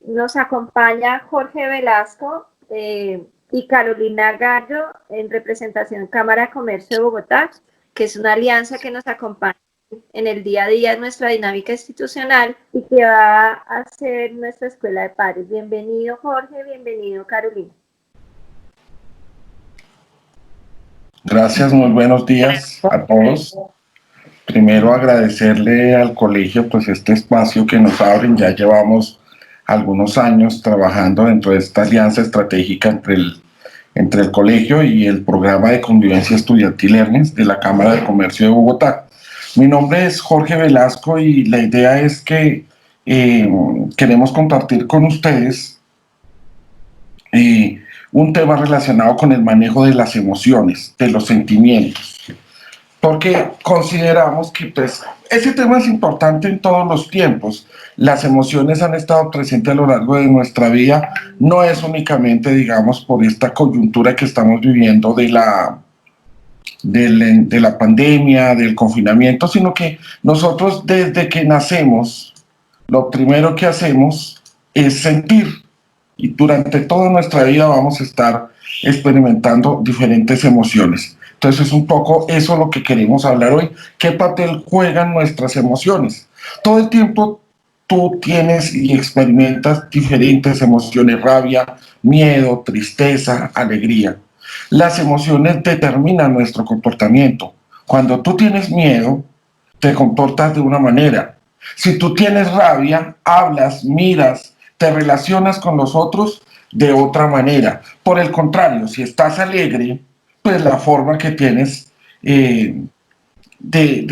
Nos acompaña Jorge Velasco y Carolina Gallo en representación Cámara de Comercio de Bogotá, que es una alianza que nos acompaña en el día a día en nuestra dinámica institucional y que va a ser nuestra escuela de pares. Bienvenido Jorge, bienvenido Carolina. Gracias, muy buenos días a todos. Primero agradecerle al colegio pues este espacio que nos abren. Ya llevamos algunos años trabajando dentro de esta alianza estratégica entre el colegio y el programa de convivencia estudiantil ERNES de la Cámara de Comercio de Bogotá. Mi nombre es Jorge Velasco y la idea es que queremos compartir con ustedes un tema relacionado con el manejo de las emociones, de los sentimientos, porque consideramos que pues, ese tema es importante en todos los tiempos. Las emociones han estado presentes a lo largo de nuestra vida, no es únicamente, digamos, por esta coyuntura que estamos viviendo de la pandemia, del confinamiento, sino que nosotros desde que nacemos, lo primero que hacemos es sentir. Y durante toda nuestra vida vamos a estar experimentando diferentes emociones. Entonces es un poco eso lo que queremos hablar hoy. ¿Qué papel juegan nuestras emociones? Todo el tiempo tú tienes y experimentas diferentes emociones: rabia, miedo, tristeza, alegría. Las emociones determinan nuestro comportamiento. Cuando tú tienes miedo, te comportas de una manera. Si tú tienes rabia, hablas, miras, te relacionas con los otros de otra manera. Por el contrario, si estás alegre, pues la forma que tienes de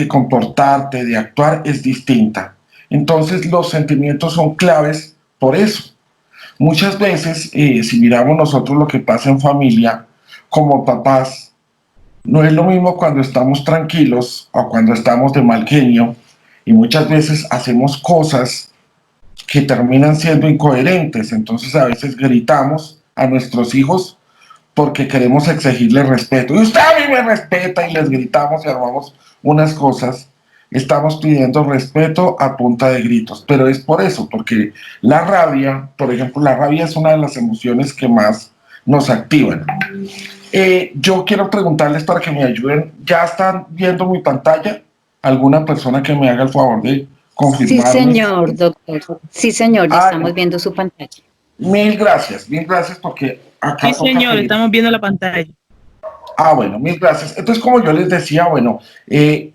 comportarte, de actuar, es distinta. Entonces los sentimientos son claves por eso. Muchas veces, si miramos nosotros lo que pasa en familia, como papás, no es lo mismo cuando estamos tranquilos o cuando estamos de mal genio, y muchas veces hacemos cosas que terminan siendo incoherentes. Entonces a veces gritamos a nuestros hijos porque queremos exigirles respeto. Y usted a mí me respeta, y les gritamos y armamos unas cosas. Estamos pidiendo respeto a punta de gritos, pero es por eso, porque la rabia, por ejemplo, la rabia es una de las emociones que más nos activan. Yo quiero preguntarles para que me ayuden. ¿Ya están viendo mi pantalla? ¿Alguna persona que me haga el favor de confirmarme? Sí, señor, doctor. Sí, señor, ya estamos viendo su pantalla. Mil gracias porque acá sí, señor, estamos viendo la pantalla. Bueno, mil gracias. Entonces, como yo les decía, bueno,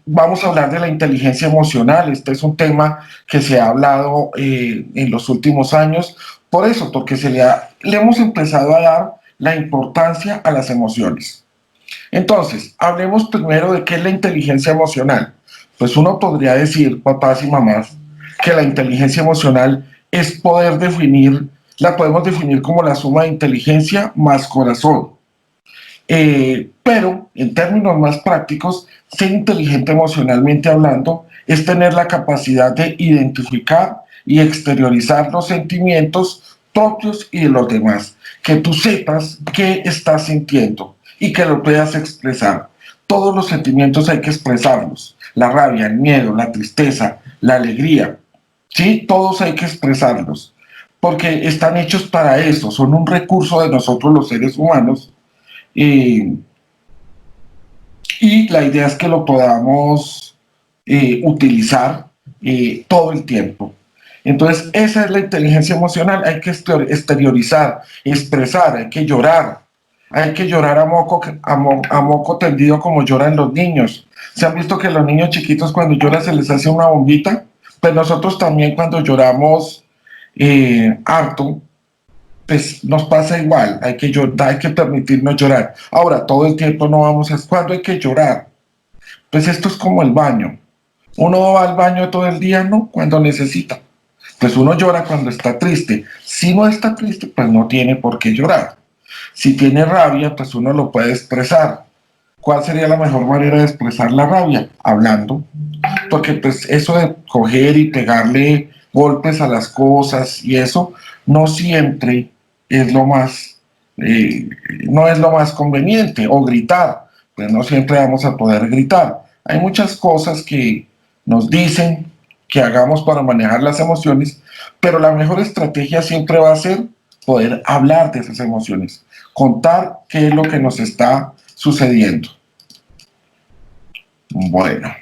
vamos a hablar de la inteligencia emocional. Este es un tema que se ha hablado en los últimos años, por eso, porque le hemos empezado a dar la importancia a las emociones. Entonces, hablemos primero de qué es la inteligencia emocional. Pues uno podría decir, papás y mamás, que la inteligencia emocional es poder definir, la podemos definir como la suma de inteligencia más corazón. Pero en términos más prácticos, ser inteligente emocionalmente hablando es tener la capacidad de identificar y exteriorizar los sentimientos propios y de los demás, que tú sepas qué estás sintiendo y que lo puedas expresar. Todos los sentimientos hay que expresarlos: la rabia, el miedo, la tristeza, la alegría, ¿sí? Todos hay que expresarlos, porque están hechos para eso, son un recurso de nosotros los seres humanos. Y la idea es que lo podamos utilizar todo el tiempo. Entonces, esa es la inteligencia emocional. Hay que exteriorizar, expresar, hay que llorar. Hay que llorar a moco tendido, como lloran los niños. ¿Se han visto que los niños chiquitos cuando lloran se les hace una bombita? Pues nosotros también, cuando lloramos harto, pues nos pasa igual. Hay que llorar, hay que permitirnos llorar. Ahora, todo el tiempo no vamos a... ¿Cuándo hay que llorar? Pues esto es como el baño. Uno va al baño todo el día, ¿no? Cuando necesita. Pues uno llora cuando está triste. Si no está triste, pues no tiene por qué llorar. Si tiene rabia, pues uno lo puede expresar. ¿Cuál sería la mejor manera de expresar la rabia? Hablando. Porque pues eso de coger y pegarle golpes a las cosas y eso, no siempre es lo más, no es lo más conveniente. O gritar, pues no siempre vamos a poder gritar. Hay muchas cosas que nos dicen que hagamos para manejar las emociones, pero la mejor estrategia siempre va a ser poder hablar de esas emociones, contar qué es lo que nos está sucediendo. Bueno,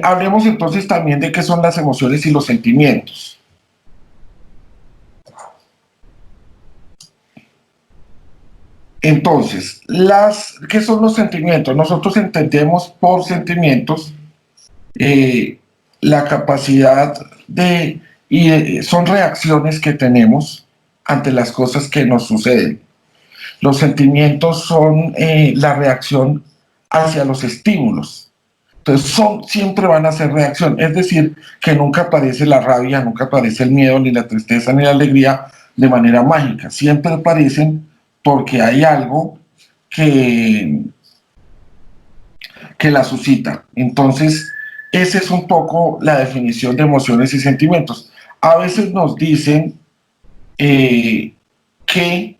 hablemos entonces también de qué son las emociones y los sentimientos. Entonces, ¿qué son los sentimientos? Nosotros entendemos por sentimientos la capacidad son reacciones que tenemos ante las cosas que nos suceden. Los sentimientos son la reacción hacia los estímulos. Entonces, siempre van a ser reacción. Es decir, que nunca aparece la rabia, nunca aparece el miedo, ni la tristeza, ni la alegría de manera mágica. Siempre aparecen porque hay algo que la suscita. Entonces, esa es un poco la definición de emociones y sentimientos. A veces nos dicen que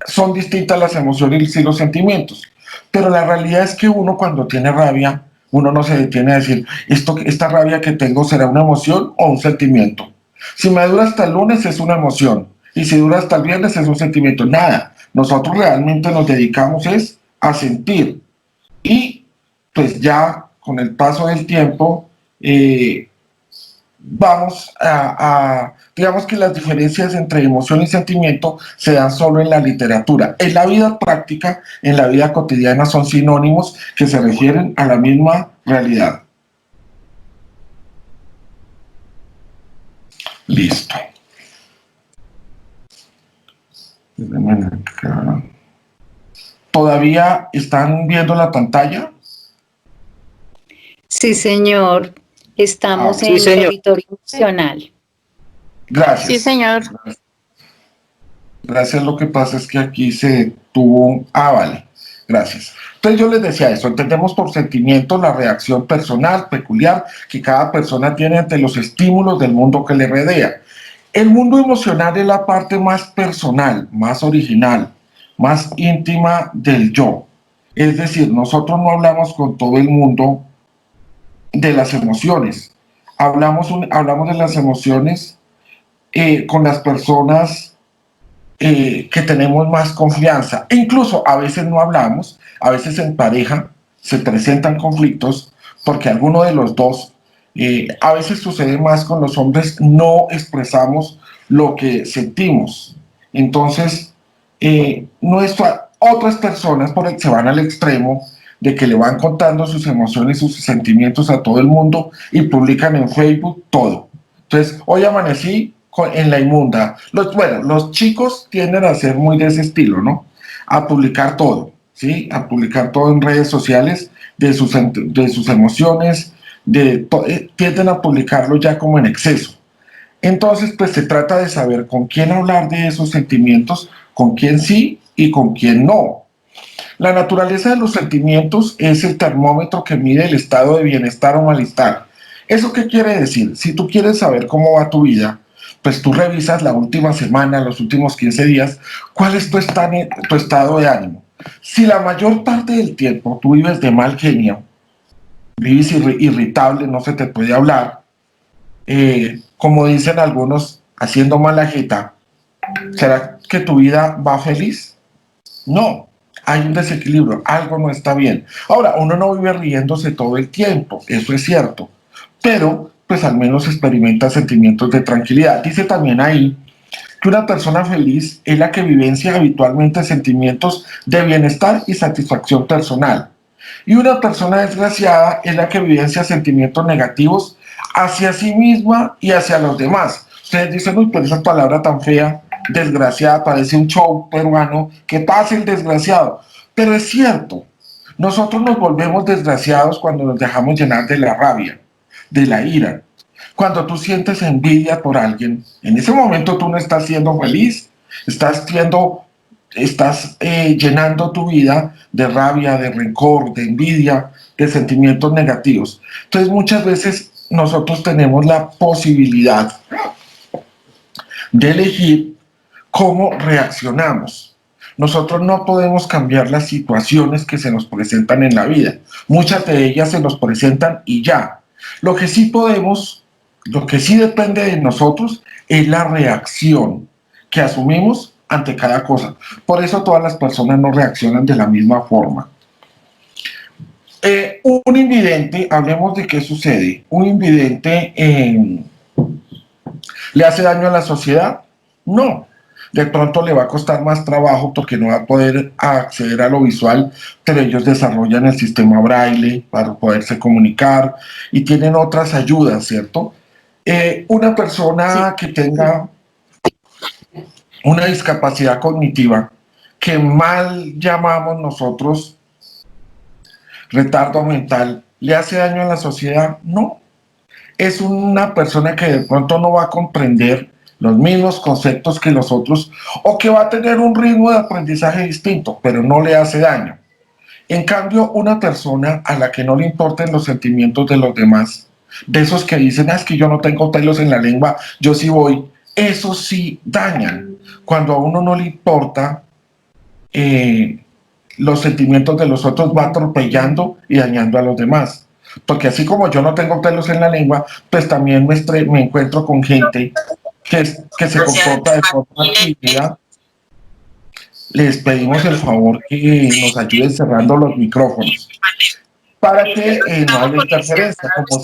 son distintas las emociones y los sentimientos, pero la realidad es que uno cuando tiene rabia, uno no se detiene a decir, esta rabia que tengo será una emoción o un sentimiento. Si me dura hasta el lunes es una emoción, y si dura hasta el viernes es un sentimiento. Nada, nosotros realmente nos dedicamos es a sentir, y pues ya con el paso del tiempo vamos digamos que las diferencias entre emoción y sentimiento se dan solo en la literatura. En la vida práctica, en la vida cotidiana, son sinónimos que se refieren a la misma realidad. Listo. ¿Todavía están viendo la pantalla? Sí, señor. Estamos en territorio emocional. Gracias. Sí, señor. Gracias, lo que pasa es que aquí se tuvo... vale, gracias. Entonces yo les decía eso, entendemos por sentimiento la reacción personal, peculiar, que cada persona tiene ante los estímulos del mundo que le rodea. El mundo emocional es la parte más personal, más original, más íntima del yo. Es decir, nosotros no hablamos con todo el mundo de las emociones. Hablamos de las emociones con las personas que tenemos más confianza. E incluso a veces no hablamos, a veces en pareja se presentan conflictos porque alguno de los dos, a veces sucede más con los hombres, no expresamos lo que sentimos. Entonces, otras personas se van al extremo de que le van contando sus emociones, sus sentimientos a todo el mundo y publican en Facebook todo. Entonces, hoy amanecí en la inmunda. Los chicos tienden a ser muy de ese estilo, ¿no? A publicar todo, ¿sí? A publicar todo en redes sociales de sus emociones, tienden a publicarlo ya como en exceso. Entonces, pues se trata de saber con quién hablar de esos sentimientos, con quién sí y con quién no. La naturaleza de los sentimientos es el termómetro que mide el estado de bienestar o malestar. ¿Eso qué quiere decir? Si tú quieres saber cómo va tu vida, pues tú revisas la última semana, los últimos 15 días, cuál es tu estado de ánimo. Si la mayor parte del tiempo tú vives de mal genio, vives irritable, no se te puede hablar, como dicen algunos, haciendo mala jeta, ¿será que tu vida va feliz? No. Hay un desequilibrio, algo no está bien. Ahora, uno no vive riéndose todo el tiempo, eso es cierto, pero pues al menos experimenta sentimientos de tranquilidad. Dice también ahí que una persona feliz es la que vivencia habitualmente sentimientos de bienestar y satisfacción personal. Y una persona desgraciada es la que vivencia sentimientos negativos hacia sí misma y hacia los demás. Ustedes dicen, uy, pero esa palabra tan fea, desgraciada, parece un show peruano, que pase el desgraciado. Pero es cierto, nosotros nos volvemos desgraciados cuando nos dejamos llenar de la rabia, de la ira. Cuando tú sientes envidia por alguien, en ese momento tú no estás siendo feliz, estás llenando tu vida de rabia, de rencor, de envidia, de sentimientos negativos. Entonces muchas veces nosotros tenemos la posibilidad de elegir cómo reaccionamos. Nosotros no podemos cambiar las situaciones que se nos presentan en la vida. Muchas de ellas se nos presentan y ya. Lo que sí podemos Lo que sí depende de nosotros es la reacción que asumimos ante cada cosa. Por eso todas las personas no reaccionan de la misma forma. Un invidente, hablemos de qué sucede. Un invidente ¿le hace daño a la sociedad? No. De pronto le va a costar más trabajo porque no va a poder acceder a lo visual, pero ellos desarrollan el sistema braille para poderse comunicar y tienen otras ayudas, ¿cierto? Una persona que tenga una discapacidad cognitiva, que mal llamamos nosotros retardo mental, ¿le hace daño a la sociedad? No. Es una persona que de pronto no va a comprender los mismos conceptos que los otros o que va a tener un ritmo de aprendizaje distinto, pero no le hace daño. En cambio, una persona a la que no le importen los sentimientos de los demás, de esos que dicen, es que yo no tengo pelos en la lengua, yo sí voy, esos sí dañan. Cuando a uno no le importa los sentimientos de los otros, va atropellando y dañando a los demás. Porque así como yo no tengo pelos en la lengua, pues también me encuentro con gente que se comporta de forma tímida. Les pedimos el favor que nos ayuden cerrando los micrófonos para que no haya interferencia. Como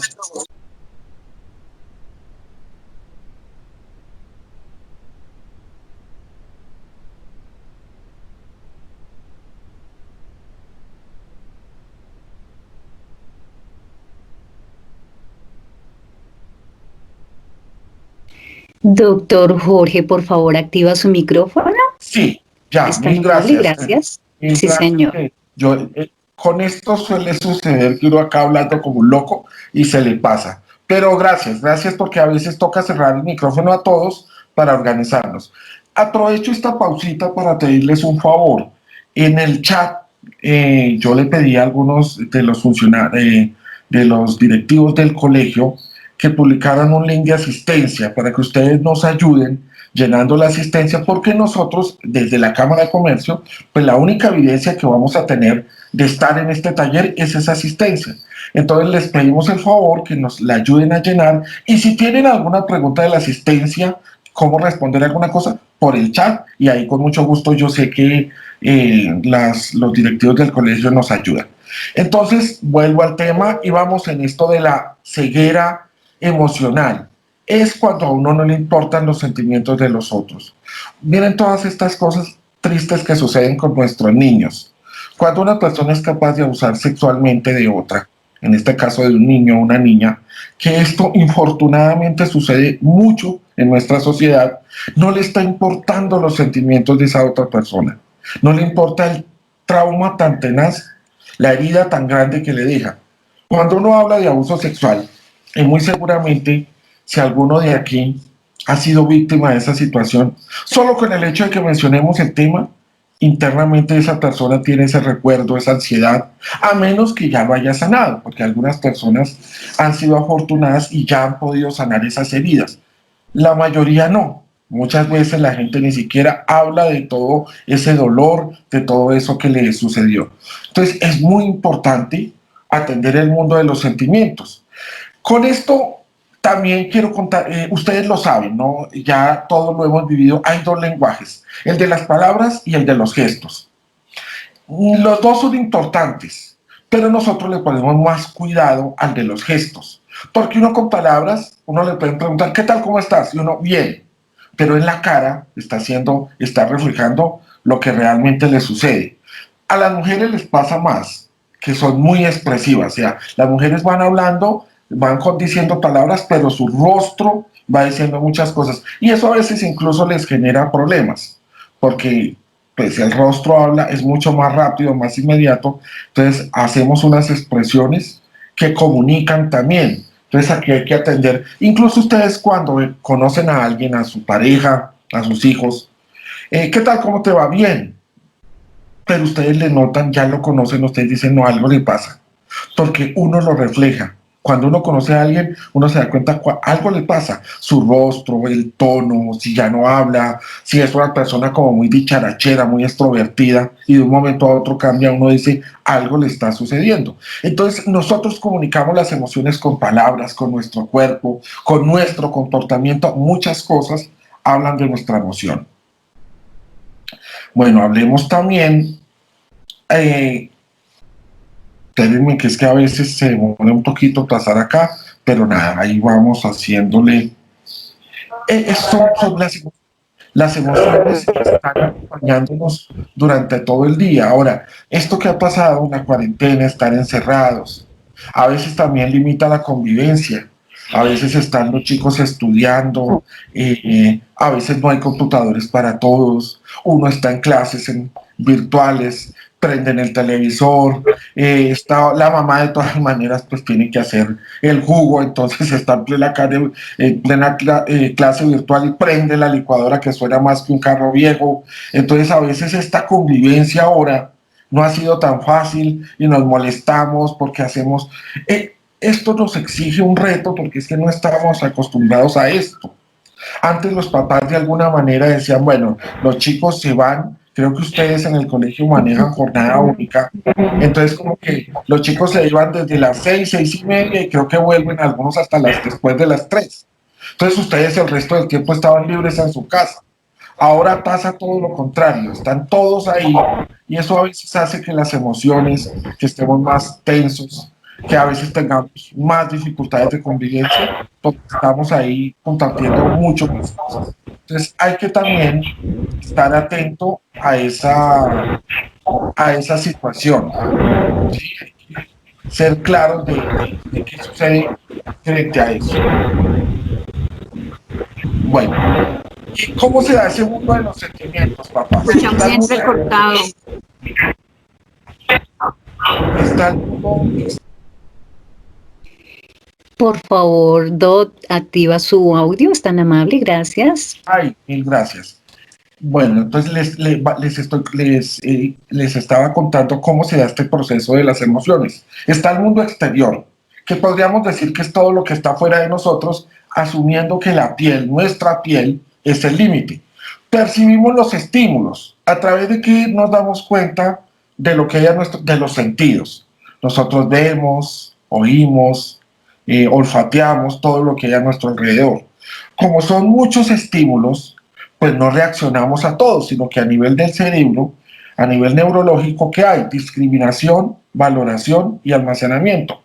Doctor Jorge, por favor, activa su micrófono. sí, ya, Está mil amable, gracias. gracias. Mil Sí, gracias. señor. Yo, con esto suele suceder que uno acá hablando como un loco y se le pasa. Pero gracias porque a veces toca cerrar el micrófono a todos para organizarnos. Aprovecho esta pausita para pedirles un favor. En el chat yo le pedí a algunos de los funcionarios, de los directivos del colegio, que publicaran un link de asistencia para que ustedes nos ayuden llenando la asistencia, porque nosotros desde la Cámara de Comercio, pues la única evidencia que vamos a tener de estar en este taller es esa asistencia. Entonces les pedimos el favor que nos la ayuden a llenar, y si tienen alguna pregunta de la asistencia, cómo responder alguna cosa, por el chat, y ahí con mucho gusto yo sé que los directivos del colegio nos ayudan. Entonces vuelvo al tema y vamos en esto de la ceguera emocional. Es cuando a uno no le importan los sentimientos de los otros. Miren todas estas cosas tristes que suceden con nuestros niños. Cuando una persona es capaz de abusar sexualmente de otra, en este caso de un niño o una niña, que esto infortunadamente sucede mucho en nuestra sociedad, no le está importando los sentimientos de esa otra persona. No le importa el trauma tan tenaz, la herida tan grande que le deja. Cuando uno habla de abuso sexual, y muy seguramente si alguno de aquí ha sido víctima de esa situación, solo con el hecho de que mencionemos el tema, internamente esa persona tiene ese recuerdo, esa ansiedad, a menos que ya lo haya sanado, porque algunas personas han sido afortunadas y ya han podido sanar esas heridas. La mayoría no. Muchas veces la gente ni siquiera habla de todo ese dolor, de todo eso que le sucedió. Entonces es muy importante atender el mundo de los sentimientos. Con esto también quiero contar, ustedes lo saben, ¿no? Ya todos lo hemos vivido, hay dos lenguajes, el de las palabras y el de los gestos. Los dos son importantes, pero nosotros le ponemos más cuidado al de los gestos, porque uno con palabras, uno le puede preguntar, ¿qué tal, cómo estás? Y uno, bien, pero en la cara está reflejando lo que realmente le sucede. A las mujeres les pasa más, que son muy expresivas, o sea, las mujeres van hablando, van diciendo palabras, pero su rostro va diciendo muchas cosas, y eso a veces incluso les genera problemas, porque pues el rostro habla, es mucho más rápido, más inmediato, entonces hacemos unas expresiones que comunican también. Entonces aquí hay que atender, incluso ustedes cuando conocen a alguien, a su pareja, a sus hijos, ¿qué tal, cómo te va? Bien, pero ustedes le notan, ya lo conocen, ustedes dicen, no, algo le pasa, porque uno lo refleja. Cuando uno conoce a alguien, uno se da cuenta algo le pasa, su rostro, el tono, si ya no habla, si es una persona como muy dicharachera, muy extrovertida, y de un momento a otro cambia, uno dice, algo le está sucediendo. Entonces, nosotros comunicamos las emociones con palabras, con nuestro cuerpo, con nuestro comportamiento, muchas cosas hablan de nuestra emoción. Bueno, hablemos también, espérenme que es que a veces se demora un poquito pasar acá, pero nada, ahí vamos haciéndole. Son las emociones están acompañándonos durante todo el día. Ahora, esto que ha pasado, una cuarentena, estar encerrados, a veces también limita la convivencia. A veces están los chicos estudiando, a veces no hay computadores para todos, uno está en clases virtuales, prenden el televisor, está, la mamá de todas maneras pues tiene que hacer el jugo, entonces está en plena clase virtual y prende la licuadora que suena más que un carro viejo. Entonces a veces esta convivencia ahora no ha sido tan fácil y nos molestamos porque hacemos... esto nos exige un reto porque es que no estábamos acostumbrados a esto. Antes los papás de alguna manera decían, bueno, los chicos se van, creo que ustedes en el colegio manejan jornada única, entonces como que los chicos se iban desde las 6, 6:30 y creo que vuelven algunos hasta después de las 3. Entonces ustedes el resto del tiempo estaban libres en su casa. Ahora pasa todo lo contrario, están todos ahí y eso a veces hace que las emociones, que estemos más tensos, que a veces tengamos más dificultades de convivencia, porque estamos ahí compartiendo mucho más cosas. Entonces hay que también estar atento a esa situación, ¿sí? Ser claros de qué sucede frente a eso. Bueno, ¿y cómo se da ese mundo de los sentimientos, papá? Escucha muy bien recortado. Está el mundo. Por favor, Dot, activa su audio, es tan amable, gracias. Ay, mil gracias. Bueno, entonces les estaba contando cómo se da este proceso de las emociones. Está el mundo exterior, que podríamos decir que es todo lo que está fuera de nosotros, asumiendo que la piel, nuestra piel, es el límite. Percibimos los estímulos, a través de que nos damos cuenta de lo que hay de los sentidos. Nosotros vemos, oímos, olfateamos todo lo que hay a nuestro alrededor. Como son muchos estímulos, pues no reaccionamos a todos, sino que a nivel del cerebro, a nivel neurológico, ¿qué hay? Discriminación, valoración y almacenamiento.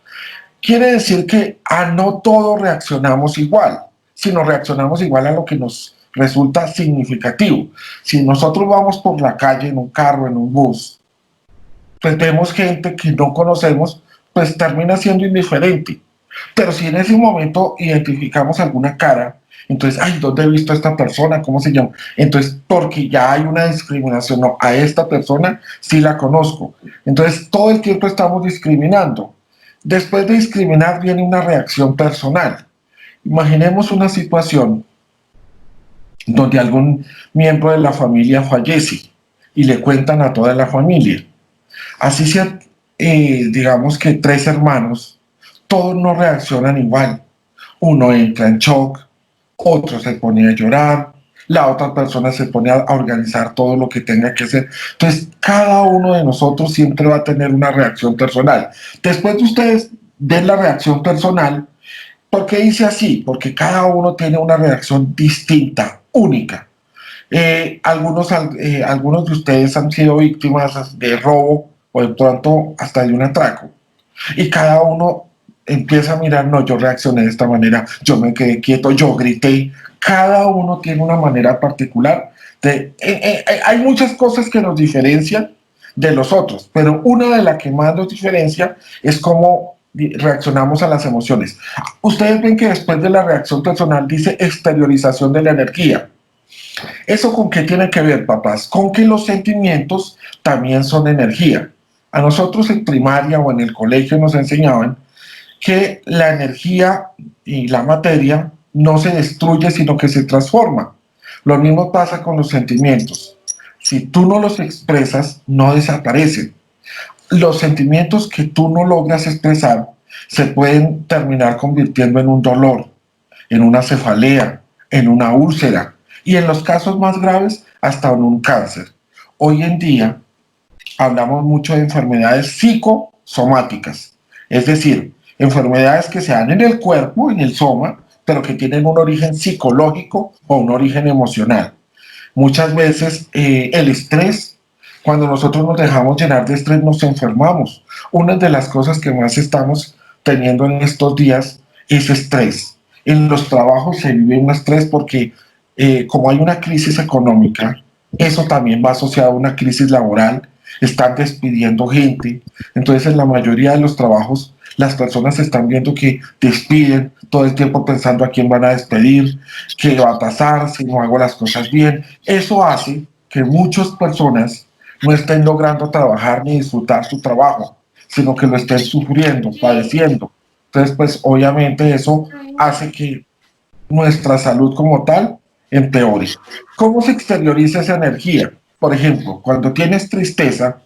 Quiere decir que a no todo reaccionamos igual, sino reaccionamos igual a lo que nos resulta significativo. Si nosotros vamos por la calle en un carro, en un bus, pues vemos gente que no conocemos, pues termina siendo indiferente. Pero si en ese momento identificamos alguna cara, entonces, ay, ¿dónde he visto a esta persona? ¿Cómo se llama? Entonces, porque ya hay una discriminación, no, a esta persona sí la conozco. Entonces, todo el tiempo estamos discriminando. Después de discriminar viene una reacción personal. Imaginemos una situación donde algún miembro de la familia fallece y le cuentan a toda la familia. Así sea, digamos que 3 hermanos, todos no reaccionan igual. Uno entra en shock, otro se pone a llorar, la otra persona se pone a organizar todo lo que tenga que hacer. Entonces, cada uno de nosotros siempre va a tener una reacción personal. Después de ustedes den la reacción personal, ¿por qué dice así? Porque cada uno tiene una reacción distinta, única. Algunos de ustedes han sido víctimas de robo o de pronto hasta de un atraco. Y cada uno empieza a mirar, no, yo reaccioné de esta manera, yo me quedé quieto, yo grité. Cada uno tiene una manera particular. Hay muchas cosas que nos diferencian de los otros, pero una de las que más nos diferencia es cómo reaccionamos a las emociones. Ustedes ven que después de la reacción personal dice exteriorización de la energía. ¿Eso con qué tiene que ver, papás? Con que los sentimientos también son energía. A nosotros en primaria o en el colegio nos enseñaban que la energía y la materia no se destruye, sino que se transforma. Lo mismo pasa con los sentimientos. Si tú no los expresas, no desaparecen. Los sentimientos que tú no logras expresar se pueden terminar convirtiendo en un dolor, en una cefalea, en una úlcera y en los casos más graves hasta en un cáncer. Hoy en día hablamos mucho de enfermedades psicosomáticas, es decir, enfermedades que se dan en el cuerpo, en el soma, pero que tienen un origen psicológico o un origen emocional. Muchas veces el estrés, cuando nosotros nos dejamos llenar de estrés, nos enfermamos. Una de las cosas que más estamos teniendo en estos días es estrés. En los trabajos se vive un estrés porque como hay una crisis económica, eso también va asociado a una crisis laboral, están despidiendo gente. Entonces en la mayoría de los trabajos las personas están viendo que despiden todo el tiempo pensando a quién van a despedir, qué va a pasar si no hago las cosas bien. Eso hace que muchas personas no estén logrando trabajar ni disfrutar su trabajo, sino que lo estén sufriendo, padeciendo. Entonces, pues obviamente eso hace que nuestra salud como tal empeore. ¿Cómo se exterioriza esa energía? Por ejemplo, cuando tienes tristeza,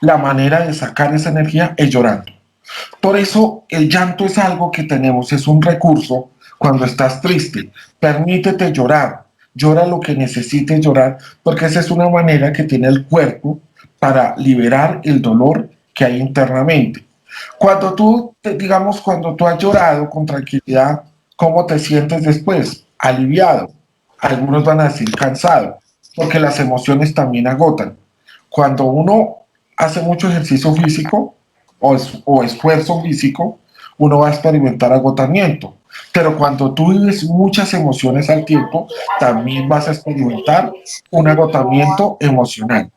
la manera de sacar esa energía es llorando. Por eso el llanto es algo que tenemos, es un recurso cuando estás triste. Permítete llorar, llora lo que necesites llorar, porque esa es una manera que tiene el cuerpo para liberar el dolor que hay internamente. Cuando tú, digamos, cuando tú has llorado con tranquilidad, ¿cómo te sientes después? Aliviado. Algunos van a decir cansado, porque las emociones también agotan. Cuando uno hace mucho ejercicio físico o esfuerzo físico, uno va a experimentar agotamiento. Pero cuando tú vives muchas emociones al tiempo, también vas a experimentar un agotamiento emocional.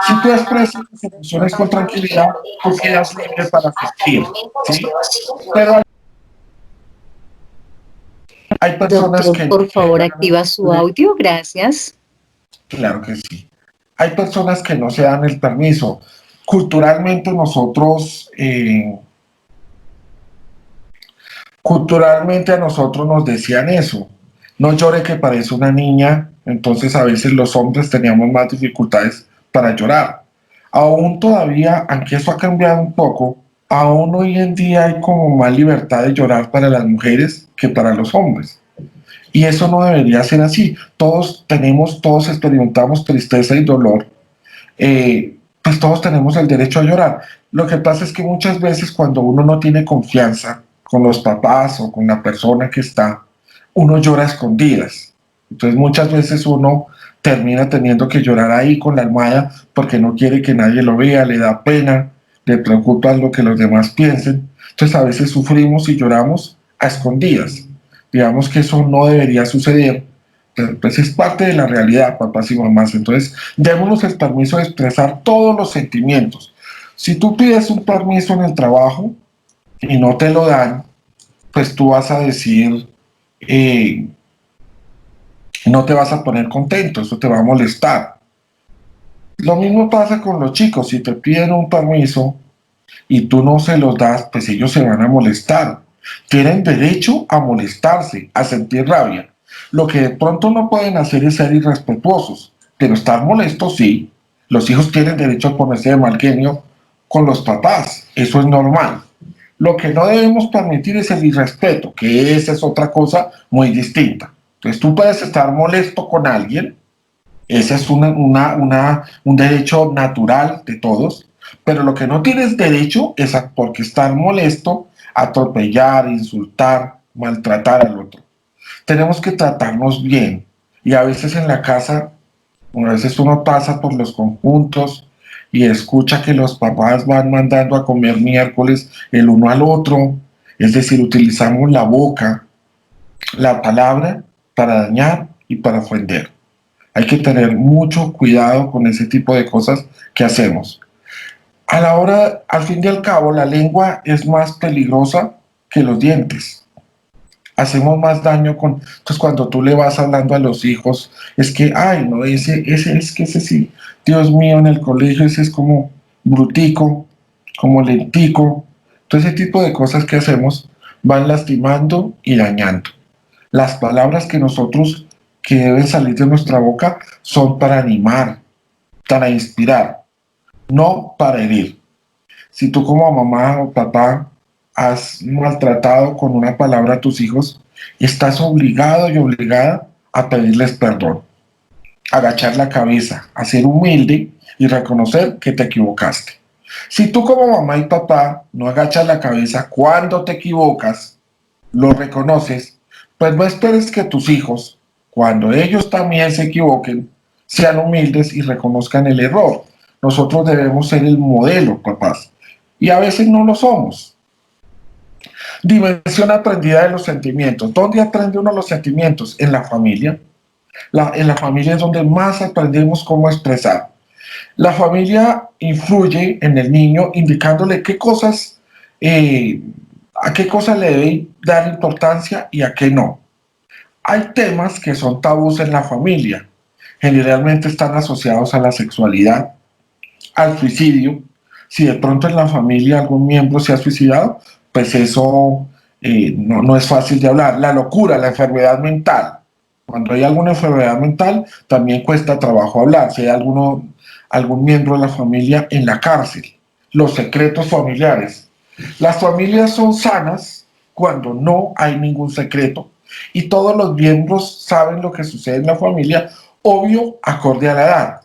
Si tú expresas tus emociones con tranquilidad, tú quedas libre para sentir, ¿sí? Pero hay personas Doctor, que no por favor, se activa su dan, audio. Gracias. claro que sí. Hay personas que no se dan el permiso. Culturalmente nosotros, culturalmente a nosotros nos decían eso. No llore que parece una niña. Entonces a veces los hombres teníamos más dificultades para llorar. Aún todavía, aunque eso ha cambiado un poco, aún hoy en día hay como más libertad de llorar para las mujeres que para los hombres. Y eso no debería ser así. Todos tenemos, todos experimentamos tristeza y dolor. Pues todos tenemos el derecho a llorar. Lo que pasa es que muchas veces cuando uno no tiene confianza con los papás o con la persona que está, uno llora a escondidas. Entonces muchas veces uno termina teniendo que llorar ahí con la almohada porque no quiere que nadie lo vea, le da pena, le preocupa lo que los demás piensen. Entonces a veces sufrimos y lloramos a escondidas. Digamos que eso no debería suceder, pero pues es parte de la realidad, papás y mamás. Entonces, démonos el permiso de expresar todos los sentimientos. Si tú pides un permiso en el trabajo y no te lo dan, pues tú vas a decir, eh, no te vas a poner contento, eso te va a molestar. Lo mismo pasa con los chicos, si te piden un permiso y tú no se los das, pues ellos se van a molestar. Tienen derecho a molestarse, a sentir rabia. Lo que de pronto no pueden hacer es ser irrespetuosos, pero estar molestos sí. Los hijos tienen derecho a ponerse de mal genio con los papás, eso es normal. Lo que no debemos permitir es el irrespeto, que esa es otra cosa muy distinta. Entonces tú puedes estar molesto con alguien, ese es un derecho natural de todos, pero lo que no tienes derecho es a, porque estar molesto, atropellar, insultar, maltratar al otro. Tenemos que tratarnos bien y a veces en la casa, a veces uno pasa por los conjuntos y escucha que los papás van mandando a comer miércoles el uno al otro, es decir, utilizamos la boca, la palabra para dañar y para ofender. Hay que tener mucho cuidado con ese tipo de cosas que hacemos. A la hora, al fin y al cabo, la lengua es más peligrosa que los dientes. Hacemos más daño con... Entonces, cuando tú le vas hablando a los hijos, es que, ay, no, ese sí, Dios mío, en el colegio ese es como brutico, como lentico. Todo ese tipo de cosas que hacemos van lastimando y dañando. Las palabras que nosotros, que deben salir de nuestra boca, son para animar, para inspirar, no para herir. Si tú como mamá o papá has maltratado con una palabra a tus hijos, estás obligado y obligada a pedirles perdón, agachar la cabeza, a ser humilde y reconocer que te equivocaste. Si tú como mamá y papá no agachas la cabeza cuando te equivocas, lo reconoces, pues no esperes que tus hijos, cuando ellos también se equivoquen, sean humildes y reconozcan el error. Nosotros debemos ser el modelo, papás, y a veces no lo somos. Dimensión aprendida de los sentimientos. ¿Dónde aprende uno los sentimientos? En la familia. En la familia es donde más aprendemos cómo expresar. La familia influye en el niño indicándole qué cosas, a qué cosas le debe dar importancia y a qué no. Hay temas que son tabús en la familia. Generalmente están asociados a la sexualidad, al suicidio. Si de pronto en la familia algún miembro se ha suicidado, pues eso no es fácil de hablar. La locura, la enfermedad mental. Cuando hay alguna enfermedad mental, también cuesta trabajo hablar. Si hay algún miembro de la familia en la cárcel. Los secretos familiares. Las familias son sanas cuando no hay ningún secreto y todos los miembros saben lo que sucede en la familia, obvio, acorde a la edad.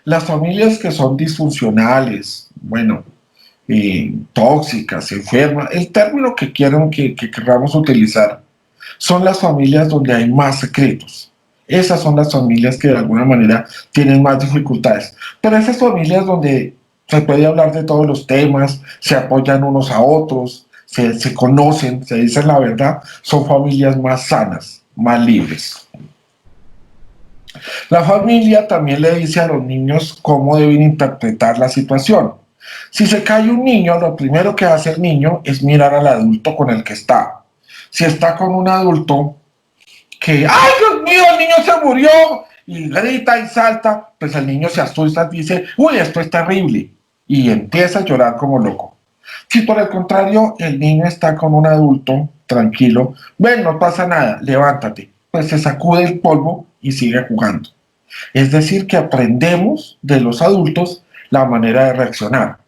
Las familias que son disfuncionales, bueno, tóxicas, enfermas, el término que quieran que queramos utilizar, son las familias donde hay más secretos. Esas son las familias que de alguna manera tienen más dificultades. Pero esas familias donde se puede hablar de todos los temas, se apoyan unos a otros, se conocen, se dicen la verdad, son familias más sanas, más libres. La familia también le dice a los niños cómo deben interpretar la situación. Si se cae un niño, lo primero que hace el niño es mirar al adulto con el que está. Si está con un adulto que, ¡ay, Dios mío, el niño se murió! Y grita y salta, pues el niño se asusta y dice, ¡uy, esto es terrible! Y empieza a llorar como loco. Si por el contrario el niño está con un adulto tranquilo, ven, no pasa nada, levántate, pues se sacude el polvo y sigue jugando. Es decir, que aprendemos de los adultos la manera de reaccionar.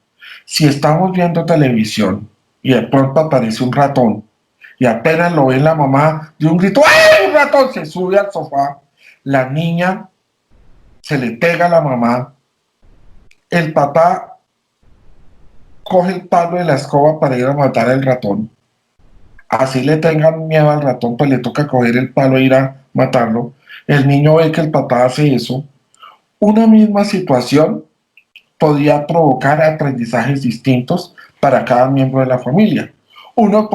Si estamos viendo televisión y de pronto aparece un ratón y apenas lo ve la mamá de un grito, ¡ay, un ratón! Se sube al sofá, la niña se le pega a la mamá, el papá coge el palo de la escoba para ir a matar al ratón. Así le tengan miedo al ratón, pues le toca coger el palo e ir a matarlo. El niño ve que el papá hace eso. Una misma situación podía provocar aprendizajes distintos para cada miembro de la familia. Uno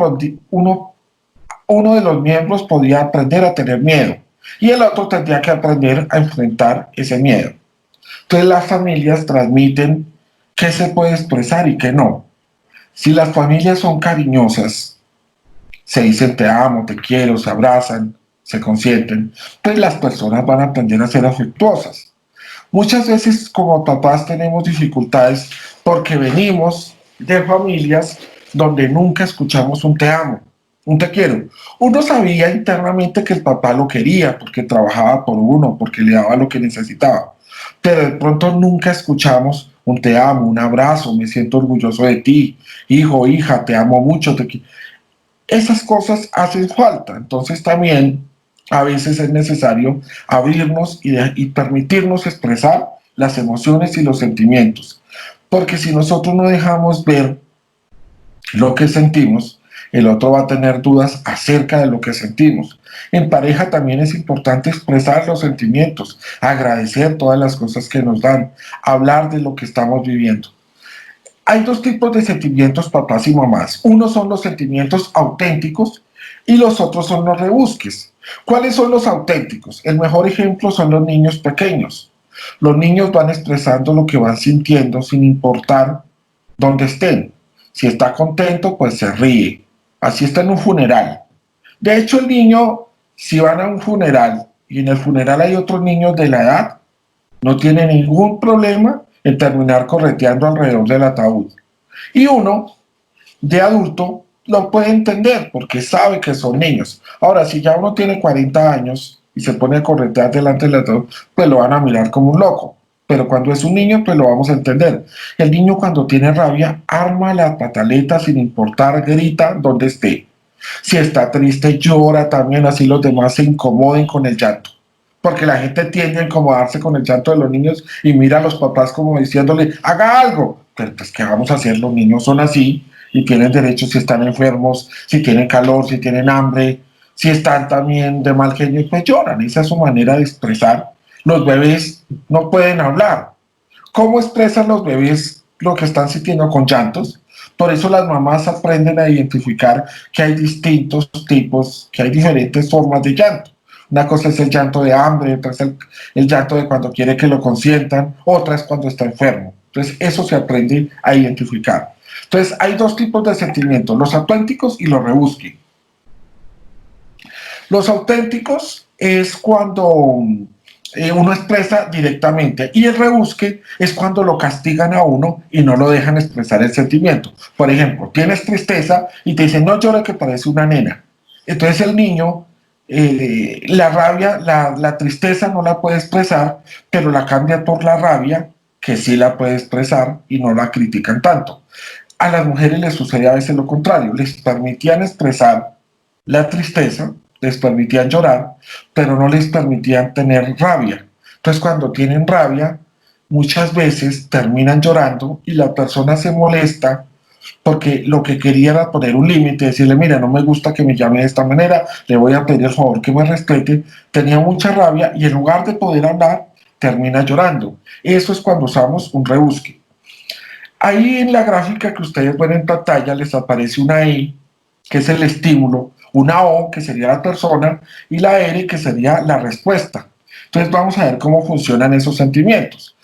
de los miembros podía aprender a tener miedo y el otro tendría que aprender a enfrentar ese miedo. Entonces las familias transmiten qué se puede expresar y qué no. Si las familias son cariñosas, se dicen te amo, te quiero, se abrazan, se consienten, pues las personas van a aprender a ser afectuosas. Muchas veces como papás tenemos dificultades porque venimos de familias donde nunca escuchamos un te amo, un te quiero. Uno sabía internamente que el papá lo quería porque trabajaba por uno, porque le daba lo que necesitaba, pero de pronto nunca escuchamos un te amo, un abrazo, me siento orgulloso de ti, hijo, hija, te amo mucho. Esas cosas hacen falta, entonces también a veces es necesario abrirnos y permitirnos expresar las emociones y los sentimientos, porque si nosotros no dejamos ver lo que sentimos, el otro va a tener dudas acerca de lo que sentimos. En pareja también es importante expresar los sentimientos, agradecer todas las cosas que nos dan, hablar de lo que estamos viviendo. Hay dos tipos de sentimientos, papás y mamás. Unos son los sentimientos auténticos y los otros son los rebusques. ¿Cuáles son los auténticos? El mejor ejemplo son los niños pequeños. Los niños van expresando lo que van sintiendo sin importar dónde estén. Si está contento, pues se ríe. Así está en un funeral. De hecho, el niño, si van a un funeral y en el funeral hay otros niños de la edad, no tiene ningún problema en terminar correteando alrededor del ataúd. Y uno, de adulto, lo puede entender porque sabe que son niños. Ahora, si ya uno tiene 40 años y se pone a corretear delante del ataúd, pues lo van a mirar como un loco. pero cuando es un niño, pues lo vamos a entender. El niño cuando tiene rabia, arma la pataleta sin importar, grita donde esté. Si está triste, llora también, así los demás se incomoden con el llanto. Porque la gente tiende a incomodarse con el llanto de los niños y mira a los papás como diciéndole, haga algo. Pero pues, ¿qué vamos a hacer? Los niños son así y tienen derechos si están enfermos, si tienen calor, si tienen hambre, si están también de mal genio, pues lloran. Esa es su manera de expresar. Los bebés no pueden hablar. ¿Cómo expresan los bebés lo que están sintiendo con llantos? Por eso las mamás aprenden a identificar que hay distintos tipos, que hay diferentes formas de llanto. Una cosa es el llanto de hambre, otra es el llanto de cuando quiere que lo consientan, otra es cuando está enfermo. Entonces eso se aprende a identificar. Entonces hay dos tipos de sentimientos, los auténticos y los rebusque. Los auténticos es cuando uno expresa directamente y el rebusque es cuando lo castigan a uno y no lo dejan expresar el sentimiento. Por ejemplo, tienes tristeza y te dicen no llores que parece una nena. Entonces el niño, la rabia, la tristeza no la puede expresar, pero la cambia por la rabia, que sí la puede expresar y no la critican tanto. A las mujeres les sucede a veces lo contrario, les permitían expresar la tristeza, les permitían llorar, pero no les permitían tener rabia. Entonces, cuando tienen rabia, muchas veces terminan llorando y la persona se molesta porque lo que quería era poner un límite, decirle, mira, no me gusta que me llame de esta manera, le voy a pedir el favor que me respete. Tenía mucha rabia y en lugar de poder hablar, termina llorando. Eso es cuando usamos un rebusque. Ahí en la gráfica que ustedes ven en pantalla les aparece una E, que es el estímulo, una O, que sería la persona, y la R, que sería la respuesta. Entonces vamos a ver cómo funcionan esos sentimientos.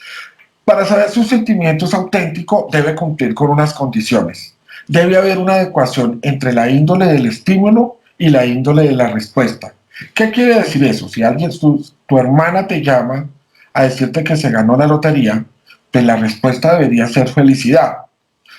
Para saber si un sentimiento es auténtico, debe cumplir con unas condiciones. Debe haber una adecuación entre la índole del estímulo y la índole de la respuesta. ¿Qué quiere decir eso? Si alguien, tu hermana te llama a decirte que se ganó la lotería, pues la respuesta debería ser felicidad.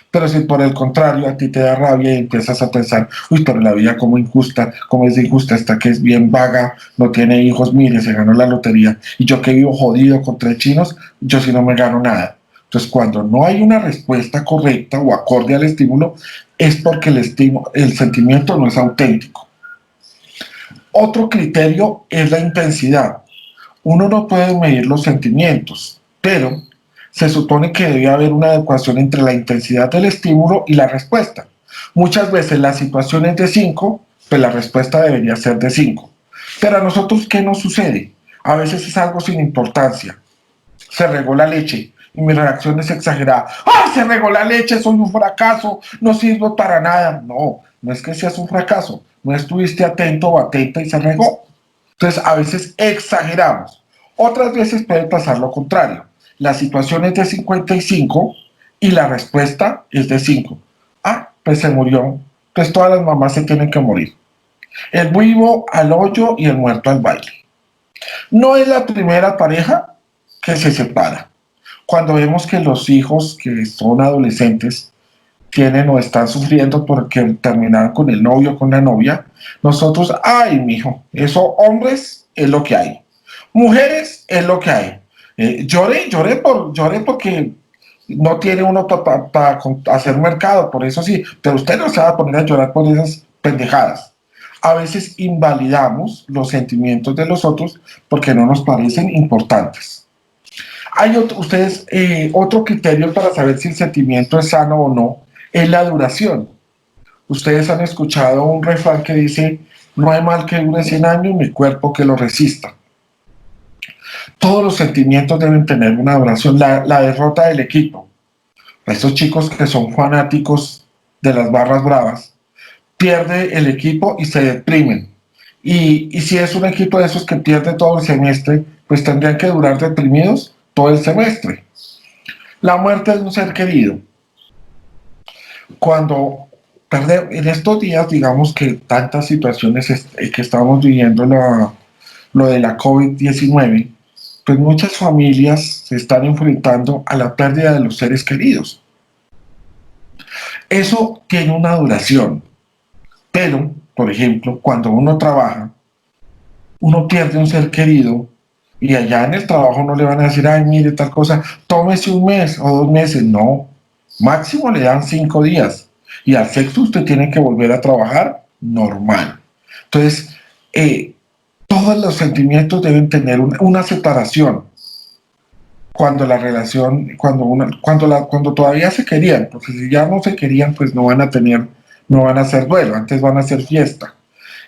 Pero si por el contrario a ti te da rabia y empiezas a pensar, uy, pero la vida como injusta, como es injusta, esta que es bien vaga, no tiene hijos, mire, se ganó la lotería, y yo que vivo jodido con 3 chinos, yo sí no me gano nada. Entonces, cuando no hay una respuesta correcta o acorde al estímulo, es porque el sentimiento no es auténtico. Otro criterio es la intensidad. Uno no puede medir los sentimientos, pero se supone que debe haber una adecuación entre la intensidad del estímulo y la respuesta. Muchas veces la situación es de 5, pues la respuesta debería ser de 5. Pero a nosotros, ¿qué nos sucede? A veces es algo sin importancia. Se regó la leche y mi reacción es exagerada. ¡Ay, se regó la leche! Soy un fracaso, no sirvo para nada. No, no es que seas un fracaso, no estuviste atento o atenta y se regó. Entonces, a veces exageramos. Otras veces puede pasar lo contrario. La situación es de 55 y la respuesta es de 5. Ah, pues se murió. Pues todas las mamás se tienen que morir. El vivo al hoyo y el muerto al baile. No es la primera pareja que se separa. Cuando vemos que los hijos que son adolescentes tienen o están sufriendo porque terminaron con el novio o con la novia, nosotros, ay, mijo, eso hombres es lo que hay. Mujeres es lo que hay. Lloré porque no tiene uno para hacer mercado, por eso sí, pero usted no se va a poner a llorar por esas pendejadas. A veces invalidamos los sentimientos de los otros porque no nos parecen importantes. Hay otro criterio para saber si el sentimiento es sano o no, es la duración. Ustedes han escuchado un refrán que dice, no hay mal que dure 100 años ni cuerpo que lo resista. Todos los sentimientos deben tener una duración. La derrota del equipo, estos chicos que son fanáticos de las barras bravas, pierde el equipo y se deprimen. Y si es un equipo de esos que pierde todo el semestre, pues tendrían que durar deprimidos todo el semestre. La muerte de un ser querido. Cuando en estos días, digamos que tantas situaciones que estamos viviendo, lo de la COVID-19, pues muchas familias se están enfrentando a la pérdida de los seres queridos. Eso tiene una duración, pero, por ejemplo, cuando uno trabaja, uno pierde un ser querido Y allá en el trabajo no le van a decir, ay, mire tal cosa, tómese un mes o 2 meses. No, máximo le dan 5 días. Y al sexto usted tiene que volver a trabajar normal. Entonces, todos los sentimientos deben tener una separación cuando la relación, cuando todavía se querían, porque si ya no se querían, pues no van a hacer duelo, antes van a hacer fiesta.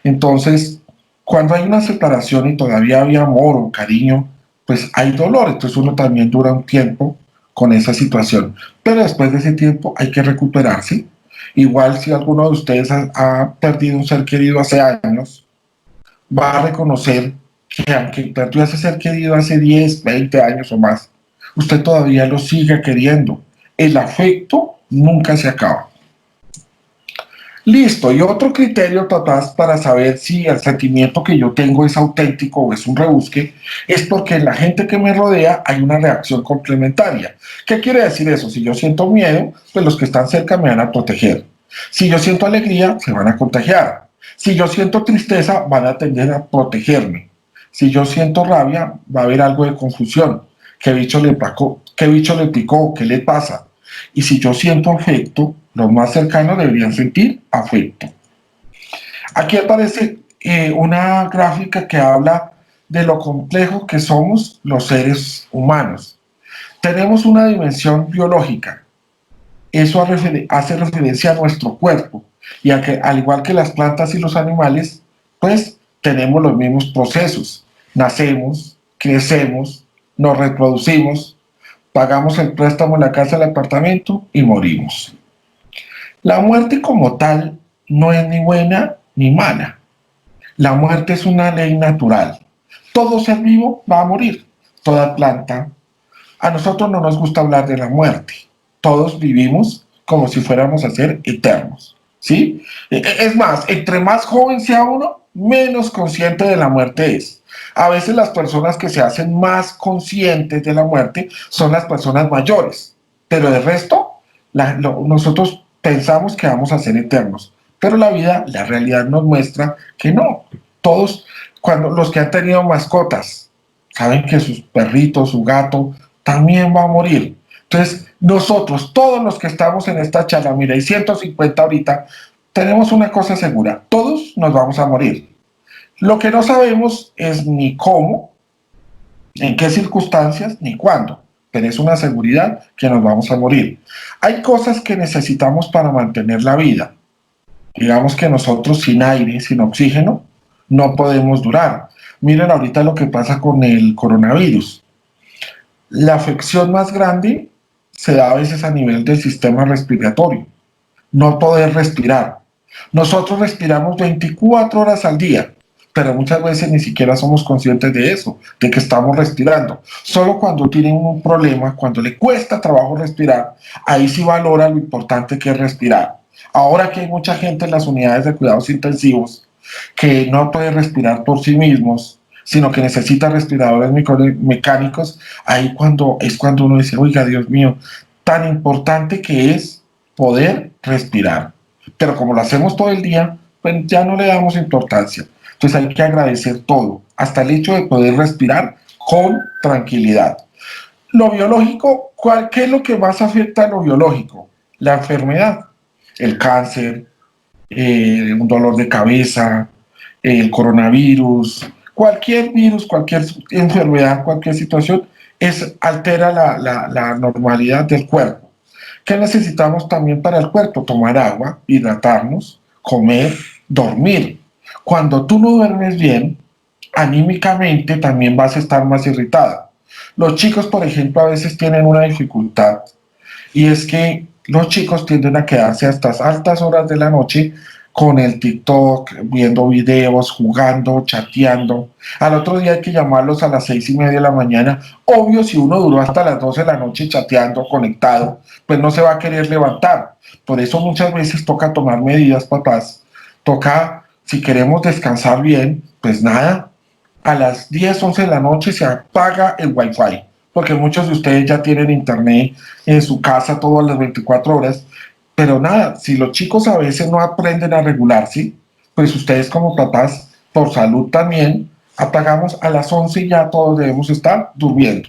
Entonces, cuando hay una separación y todavía había amor o cariño, pues hay dolor, entonces uno también dura un tiempo con esa situación, pero después de ese tiempo hay que recuperarse. Igual si alguno de ustedes ha perdido un ser querido hace años, va a reconocer que aunque perdió ese ser querido hace 10, 20 años o más, usted todavía lo sigue queriendo. El afecto nunca se acaba. Listo, y otro criterio, papás, para saber si el sentimiento que yo tengo es auténtico o es un rebusque, es porque en la gente que me rodea hay una reacción complementaria. ¿Qué quiere decir eso? Si yo siento miedo, pues los que están cerca me van a proteger. Si yo siento alegría, se van a contagiar. Si yo siento tristeza, van a tender a protegerme. Si yo siento rabia, va a haber algo de confusión. ¿Qué bicho le picó? ¿Qué bicho le picó? ¿Qué le pasa? Y si yo siento afecto, los más cercanos deberían sentir afecto. Aquí aparece una gráfica que habla de lo complejo que somos los seres humanos. Tenemos una dimensión biológica. Eso hace referencia a nuestro cuerpo y a que, al igual que las plantas y los animales, pues tenemos los mismos procesos. Nacemos, crecemos, nos reproducimos, pagamos el préstamo en la casa, el apartamento y morimos. La muerte como tal no es ni buena ni mala. La muerte es una ley natural. Todo ser vivo va a morir, toda planta. A nosotros no nos gusta hablar de la muerte. Todos vivimos como si fuéramos a ser eternos, ¿sí? Es más, entre más joven sea uno, menos consciente de la muerte es. A veces las personas que se hacen más conscientes de la muerte son las personas mayores, pero de resto, nosotros pensamos que vamos a ser eternos, pero la realidad nos muestra que no. Todos, cuando los que han tenido mascotas, saben que sus perritos, su gato, también va a morir. Entonces, nosotros, todos los que estamos en esta charla, mira, hay 150 ahorita, tenemos una cosa segura, todos nos vamos a morir. Lo que no sabemos es ni cómo, en qué circunstancias, ni cuándo, pero es una seguridad que nos vamos a morir. Hay cosas que necesitamos para mantener la vida. Digamos que nosotros sin aire, sin oxígeno, no podemos durar. Miren ahorita lo que pasa con el coronavirus. La afección más grande se da a veces a nivel del sistema respiratorio, no poder respirar. Nosotros respiramos 24 horas al día, pero muchas veces ni siquiera somos conscientes de eso, de que estamos respirando. Solo cuando tienen un problema, cuando le cuesta trabajo respirar, ahí sí valora lo importante que es respirar. Ahora que hay mucha gente en las unidades de cuidados intensivos que no puede respirar por sí mismos, sino que necesita respiradores mecánicos, ahí es cuando uno dice, oiga, Dios mío, tan importante que es poder respirar. Pero como lo hacemos todo el día, pues ya no le damos importancia. Entonces hay que agradecer todo, hasta el hecho de poder respirar con tranquilidad. Lo biológico, ¿qué es lo que más afecta a lo biológico? La enfermedad, el cáncer, un dolor de cabeza, el coronavirus, cualquier virus, cualquier enfermedad, cualquier situación, altera la normalidad del cuerpo. ¿Qué necesitamos también para el cuerpo? Tomar agua, hidratarnos, comer, dormir. Cuando tú no duermes bien, anímicamente también vas a estar más irritada. Los chicos, por ejemplo, a veces tienen una dificultad y es que los chicos tienden a quedarse hasta altas horas de la noche con el TikTok, viendo videos, jugando, chateando. Al otro día hay que llamarlos a las 6:30 de la mañana. Obvio, si uno duró hasta las 12 de la noche chateando, conectado, pues no se va a querer levantar. Por eso muchas veces toca tomar medidas, papás. Toca, si queremos descansar bien, pues nada, a las 10, 11 de la noche se apaga el Wi-Fi, porque muchos de ustedes ya tienen internet en su casa todas las 24 horas, pero nada, si los chicos a veces no aprenden a regularse, pues ustedes como papás, por salud también, apagamos a las 11 y ya todos debemos estar durmiendo,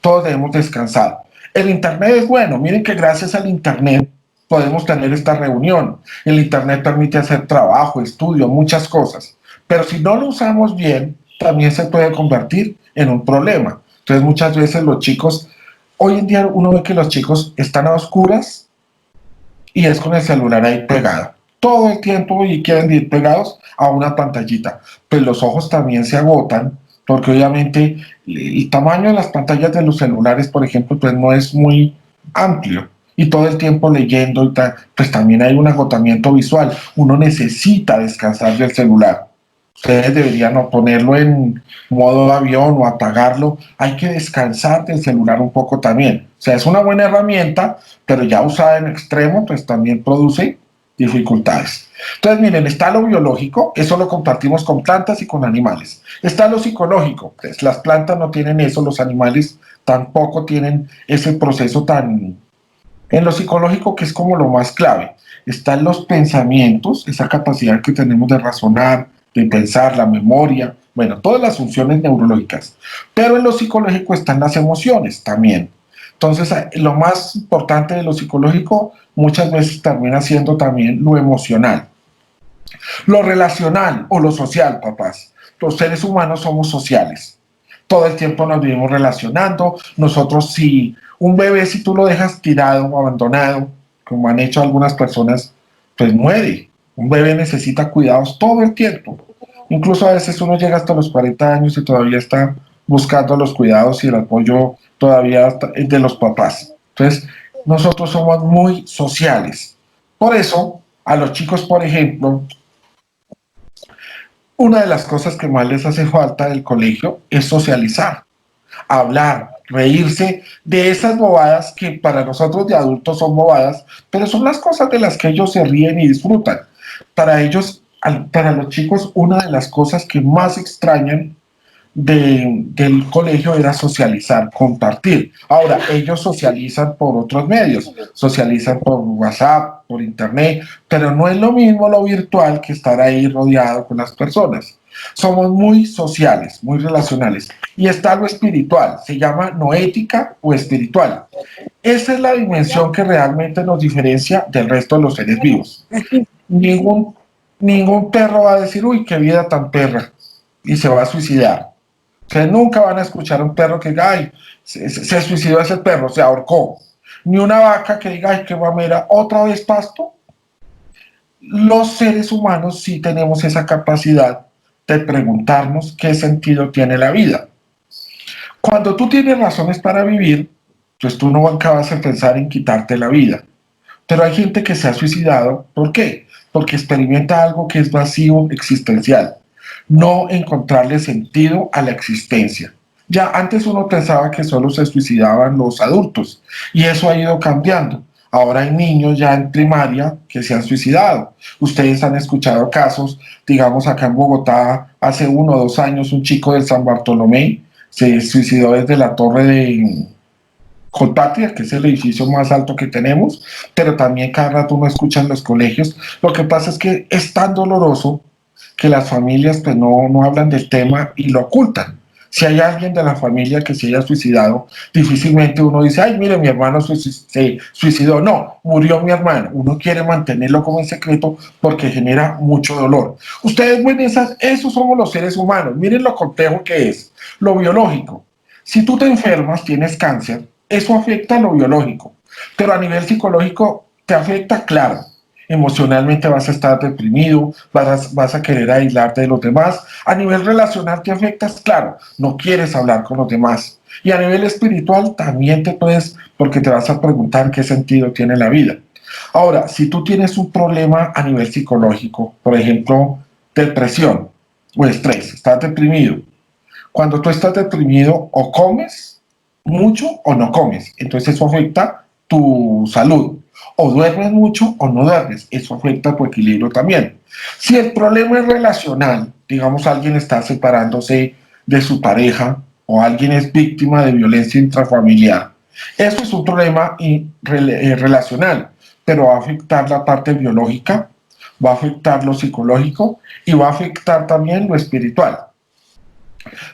todos debemos descansar. El Internet es bueno, miren que gracias al Internet podemos tener esta reunión. El Internet permite hacer trabajo, estudio, muchas cosas, pero si no lo usamos bien, también se puede convertir en un problema. Entonces muchas veces los chicos, hoy en día uno ve que los chicos están a oscuras y es con el celular ahí pegado todo el tiempo y quieren ir pegados a una pantallita. Pues los ojos también se agotan porque obviamente el tamaño de las pantallas de los celulares, por ejemplo, pues no es muy amplio y todo el tiempo leyendo y tal, pues también hay un agotamiento visual. Uno necesita descansar del celular. Ustedes deberían o ponerlo en modo avión o apagarlo. Hay que descansar del celular un poco también. O sea, es una buena herramienta, pero ya usada en extremo, pues también produce dificultades. Entonces, miren, está lo biológico, eso lo compartimos con plantas y con animales. Está lo psicológico, pues las plantas no tienen eso, los animales tampoco tienen ese proceso tan... En lo psicológico, que es como lo más clave, están los pensamientos, esa capacidad que tenemos de razonar, de pensar, la memoria, bueno, todas las funciones neurológicas. Pero en lo psicológico están las emociones también. Entonces, lo más importante de lo psicológico muchas veces termina siendo también lo emocional. Lo relacional o lo social, papás. Los seres humanos somos sociales. Todo el tiempo nos vivimos relacionando. Nosotros, si un bebé, si tú lo dejas tirado o abandonado, como han hecho algunas personas, pues muere. Un bebé necesita cuidados todo el tiempo. Incluso a veces uno llega hasta los 40 años y todavía está buscando los cuidados y el apoyo todavía de los papás. Entonces, nosotros somos muy sociales. Por eso, a los chicos, por ejemplo, una de las cosas que más les hace falta del colegio es socializar, hablar, reírse de esas bobadas que para nosotros de adultos son bobadas, pero son las cosas de las que ellos se ríen y disfrutan. Para ellos, para los chicos, una de las cosas que más extrañan del colegio era socializar, compartir. Ahora, ellos socializan por otros medios, socializan por WhatsApp, por internet, pero no es lo mismo lo virtual que estar ahí rodeado con las personas. Somos muy sociales, muy relacionales. Y está lo espiritual, se llama noética o espiritual. Esa es la dimensión que realmente nos diferencia del resto de los seres vivos. Ningún perro va a decir, uy, qué vida tan perra, y se va a suicidar. Ustedes nunca van a escuchar a un perro que diga, ay, se suicidó ese perro, se ahorcó. Ni una vaca que diga, ay, qué mamera, otra vez pasto. Los seres humanos sí tenemos esa capacidad de preguntarnos qué sentido tiene la vida. Cuando tú tienes razones para vivir, pues tú no acabas de pensar en quitarte la vida. Pero hay gente que se ha suicidado, ¿por qué? Porque experimenta algo que es vacío existencial. No encontrarle sentido a la existencia. Ya antes uno pensaba que solo se suicidaban los adultos y eso ha ido cambiando. Ahora hay niños ya en primaria que se han suicidado. Ustedes han escuchado casos, digamos acá en Bogotá, hace 1 o 2 años un chico del San Bartolomé se suicidó desde la torre de Colpatria, que es el edificio más alto que tenemos, pero también cada rato uno escucha en los colegios. Lo que pasa es que es tan doloroso que las familias pues no hablan del tema y lo ocultan. Si hay alguien de la familia que se haya suicidado, difícilmente uno dice, ay, mire, mi hermano se suicidó. No, murió mi hermano. Uno quiere mantenerlo como en secreto porque genera mucho dolor. Ustedes ven esos somos los seres humanos. Miren lo complejo que es. Lo biológico. Si tú te enfermas, tienes cáncer, eso afecta a lo biológico. Pero a nivel psicológico te afecta, claro. Emocionalmente vas a estar deprimido, vas a querer aislarte de los demás. A nivel relacional te afectas, claro, no quieres hablar con los demás. Y a nivel espiritual también te puedes, porque te vas a preguntar qué sentido tiene la vida. Ahora, si tú tienes un problema a nivel psicológico, por ejemplo, depresión o estrés, estás deprimido. Cuando tú estás deprimido, o comes mucho o no comes. Entonces eso afecta tu salud. O duermes mucho o no duermes, eso afecta tu equilibrio también. Si el problema es relacional, digamos alguien está separándose de su pareja o alguien es víctima de violencia intrafamiliar, eso es un problema relacional, pero va a afectar la parte biológica, va a afectar lo psicológico y va a afectar también lo espiritual.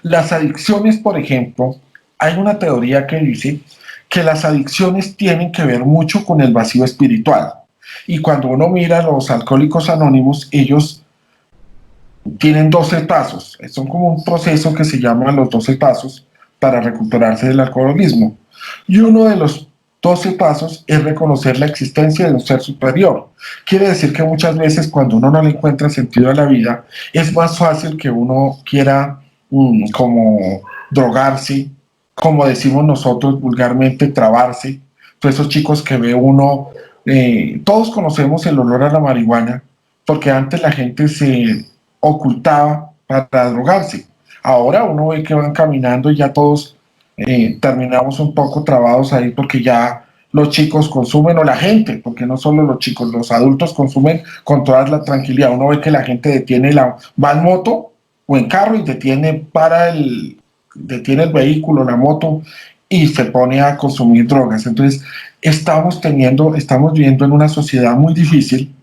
Las adicciones, por ejemplo, hay una teoría que dice que las adicciones tienen que ver mucho con el vacío espiritual. Y cuando uno mira a los alcohólicos anónimos, ellos tienen 12 pasos. Son como un proceso que se llama los 12 pasos para recuperarse del alcoholismo. Y uno de los 12 pasos es reconocer la existencia de un ser superior. Quiere decir que muchas veces cuando uno no le encuentra sentido a la vida, es más fácil que uno quiera como drogarse, como decimos nosotros vulgarmente, trabarse. Todos esos chicos que ve uno, todos conocemos el olor a la marihuana, porque antes la gente se ocultaba para drogarse. Ahora uno ve que van caminando y ya todos terminamos un poco trabados ahí porque ya los chicos consumen, o la gente, porque no solo los chicos, los adultos consumen con toda la tranquilidad. Uno ve que la gente va en moto o en carro y detiene el vehículo, la moto, y se pone a consumir drogas. Entonces, estamos viviendo en una sociedad muy difícil.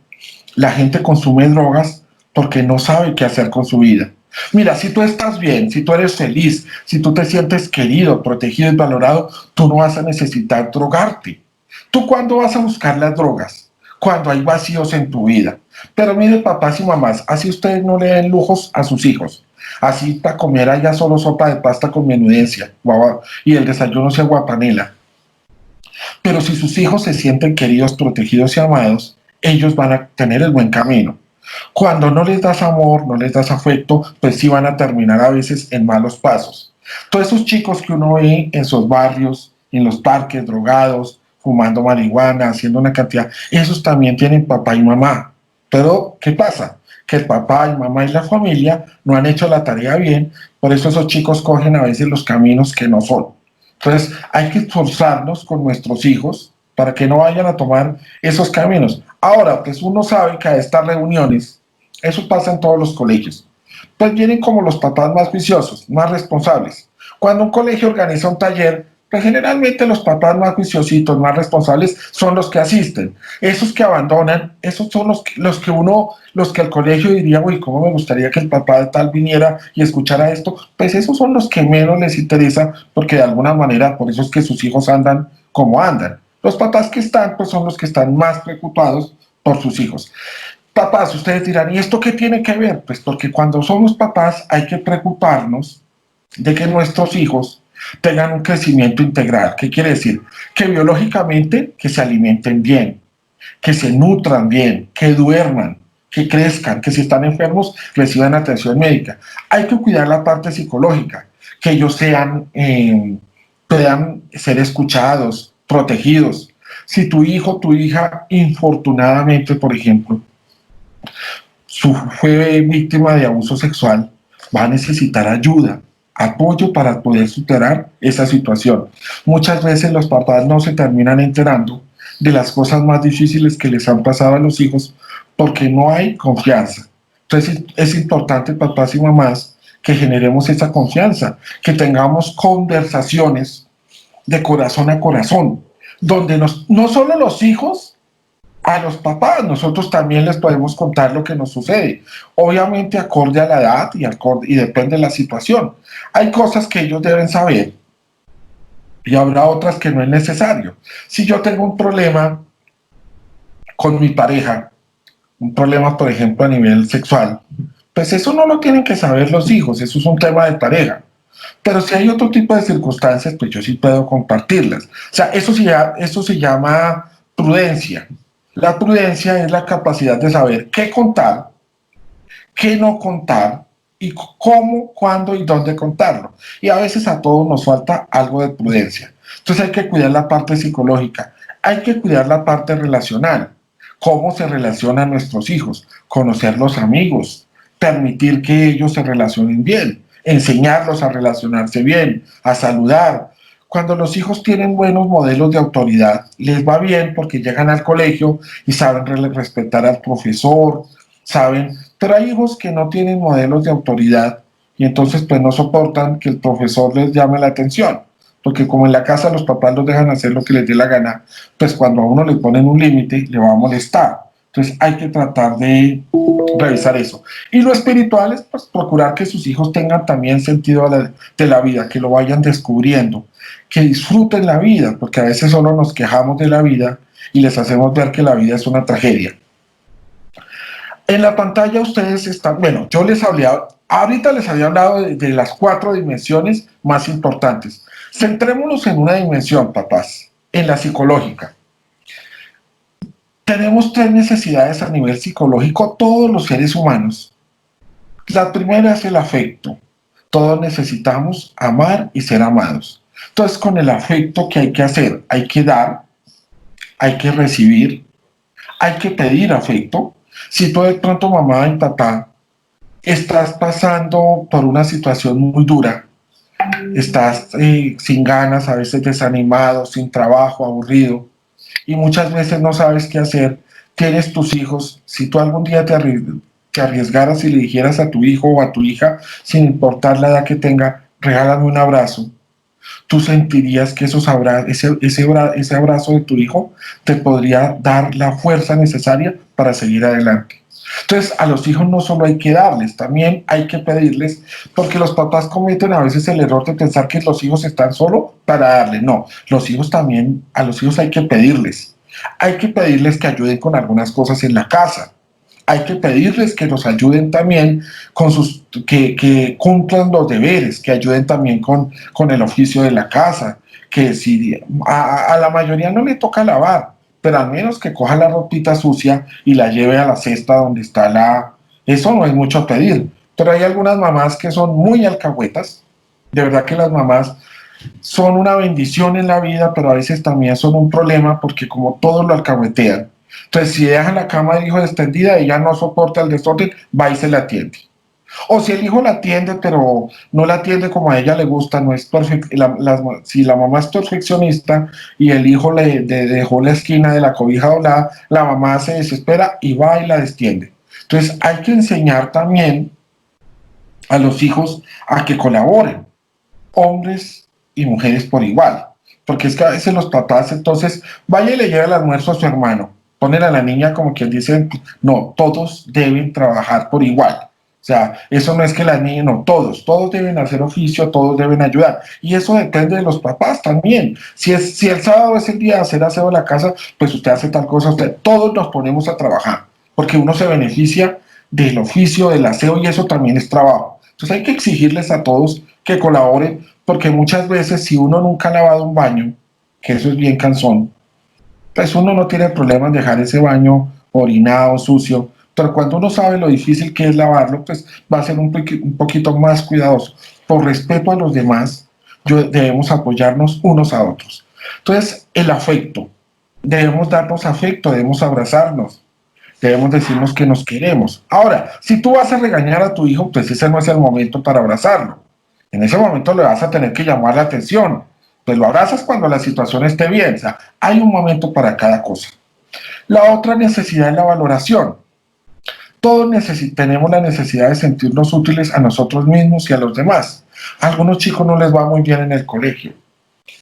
La gente consume drogas porque no sabe qué hacer con su vida. Mira, si tú estás bien, si tú eres feliz, si tú te sientes querido, protegido y valorado, tú no vas a necesitar drogarte. ¿Tú cuándo vas a buscar las drogas? Cuando hay vacíos en tu vida. Pero mire, papás y mamás, así ustedes no le den lujos a sus hijos. Así para comer allá solo sopa de pasta con menudencia y el desayuno sea guapanela. Pero si sus hijos se sienten queridos, protegidos y amados, ellos van a tener el buen camino. Cuando no les das amor, no les das afecto, pues sí van a terminar a veces en malos pasos. Todos esos chicos que uno ve en sus barrios, en los parques, drogados, fumando marihuana, haciendo una cantidad, esos también tienen papá y mamá. Pero, ¿qué pasa? Que el papá y mamá y la familia no han hecho la tarea bien, por eso esos chicos cogen a veces los caminos que no son. Entonces, hay que esforzarnos con nuestros hijos para que no vayan a tomar esos caminos. Ahora, pues uno sabe que a estas reuniones, eso pasa en todos los colegios, pues vienen como los papás más juiciosos, más responsables. Cuando un colegio organiza un taller, pues generalmente los papás más juiciositos, más responsables, son los que asisten. Esos que abandonan, esos son los que el colegio diría, uy, cómo me gustaría que el papá de tal viniera y escuchara esto, pues esos son los que menos les interesa, porque de alguna manera, por eso es que sus hijos andan como andan. Los papás que están, pues son los que están más preocupados por sus hijos. Papás, ustedes dirán, ¿y esto qué tiene que ver? Pues porque cuando somos papás hay que preocuparnos de que nuestros hijos tengan un crecimiento integral. ¿Qué quiere decir? Que biológicamente que se alimenten bien, que se nutran bien, que duerman, que crezcan, que si están enfermos reciban atención médica. Hay que cuidar la parte psicológica, que ellos puedan ser escuchados, protegidos. Si tu hijo, tu hija, infortunadamente, por ejemplo, fue víctima de abuso sexual, va a necesitar ayuda, apoyo para poder superar esa situación. Muchas veces los papás no se terminan enterando de las cosas más difíciles que les han pasado a los hijos porque no hay confianza. Entonces es importante, papás y mamás, que generemos esa confianza, que tengamos conversaciones de corazón a corazón, donde no solo los hijos, a los papás, nosotros también les podemos contar lo que nos sucede. Obviamente acorde a la edad y depende de la situación. Hay cosas que ellos deben saber y habrá otras que no es necesario. Si yo tengo un problema con mi pareja, un problema por ejemplo a nivel sexual, pues eso no lo tienen que saber los hijos, eso es un tema de pareja. Pero si hay otro tipo de circunstancias, pues yo sí puedo compartirlas. O sea, eso se llama prudencia. La prudencia es la capacidad de saber qué contar, qué no contar y cómo, cuándo y dónde contarlo. Y a veces a todos nos falta algo de prudencia. Entonces hay que cuidar la parte psicológica, hay que cuidar la parte relacional, cómo se relacionan nuestros hijos, conocer los amigos, permitir que ellos se relacionen bien, enseñarlos a relacionarse bien, a saludar. Cuando los hijos tienen buenos modelos de autoridad, les va bien porque llegan al colegio y saben respetar al profesor, saben, pero hay hijos que no tienen modelos de autoridad y entonces pues no soportan que el profesor les llame la atención, porque como en la casa los papás los dejan hacer lo que les dé la gana, pues cuando a uno le ponen un límite le va a molestar. Entonces hay que tratar de revisar eso. Y lo espiritual es pues, procurar que sus hijos tengan también sentido de la vida, que lo vayan descubriendo, que disfruten la vida, porque a veces solo nos quejamos de la vida y les hacemos ver que la vida es una tragedia. En la pantalla ustedes están, bueno, yo les hablé, ahorita les había hablado de las 4 dimensiones más importantes. Centrémonos en una dimensión, papás, en la psicológica. Tenemos 3 necesidades a nivel psicológico, todos los seres humanos. La primera es el afecto. Todos necesitamos amar y ser amados. Entonces, con el afecto, ¿qué hay que hacer? Hay que dar, hay que recibir, hay que pedir afecto. Si tú de pronto, mamá y papá, estás pasando por una situación muy dura, estás sin ganas, a veces desanimado, sin trabajo, aburrido, y muchas veces no sabes qué hacer, tienes tus hijos, si tú algún día te arriesgaras y le dijeras a tu hijo o a tu hija, sin importar la edad que tenga, regálame un abrazo, tú sentirías que ese abrazo de tu hijo te podría dar la fuerza necesaria para seguir adelante. Entonces, a los hijos no solo hay que darles, también hay que pedirles, porque los papás cometen a veces el error de pensar que los hijos están solo para darles. No, los hijos también, a los hijos hay que pedirles. Hay que pedirles que ayuden con algunas cosas en la casa. Hay que pedirles que nos ayuden también con que cumplan los deberes, que ayuden también con el oficio de la casa, que si a la mayoría no le toca lavar, pero al menos que coja la ropita sucia y la lleve a la cesta donde está Eso no es mucho pedir, pero hay algunas mamás que son muy alcahuetas, de verdad que las mamás son una bendición en la vida, pero a veces también son un problema porque como todo lo alcahuetean. Entonces, si dejan la cama del hijo extendida, ella no soporta el desorden, va y se la atiende. O si el hijo la atiende, pero no la atiende como a ella le gusta, no es si la mamá es perfeccionista y el hijo le dejó la esquina de la cobija doblada, la mamá se desespera y va y la destiende. Entonces hay que enseñar también a los hijos a que colaboren, hombres y mujeres por igual, porque es que a veces los papás entonces vaya y le lleva el almuerzo a su hermano, ponen a la niña como quien dice, no, todos deben trabajar por igual. O sea, eso no es que las niñas, no, todos deben hacer oficio, todos deben ayudar. Y eso depende de los papás también. Si el sábado es el día de hacer aseo de la casa, pues usted hace tal cosa, todos nos ponemos a trabajar, porque uno se beneficia del oficio, del aseo, y eso también es trabajo. Entonces hay que exigirles a todos que colaboren, porque muchas veces si uno nunca ha lavado un baño, que eso es bien cansón, pues uno no tiene problema en dejar ese baño orinado, sucio, pero cuando uno sabe lo difícil que es lavarlo, pues va a ser un poquito más cuidadoso. Por respeto a los demás, debemos apoyarnos unos a otros. Entonces, el afecto. Debemos darnos afecto, debemos abrazarnos, debemos decirnos que nos queremos. Ahora, si tú vas a regañar a tu hijo, pues ese no es el momento para abrazarlo. En ese momento le vas a tener que llamar la atención. Pues lo abrazas cuando la situación esté bien. O sea, hay un momento para cada cosa. La otra necesidad es la valoración. Todos tenemos la necesidad de sentirnos útiles a nosotros mismos y a los demás. A algunos chicos no les va muy bien en el colegio.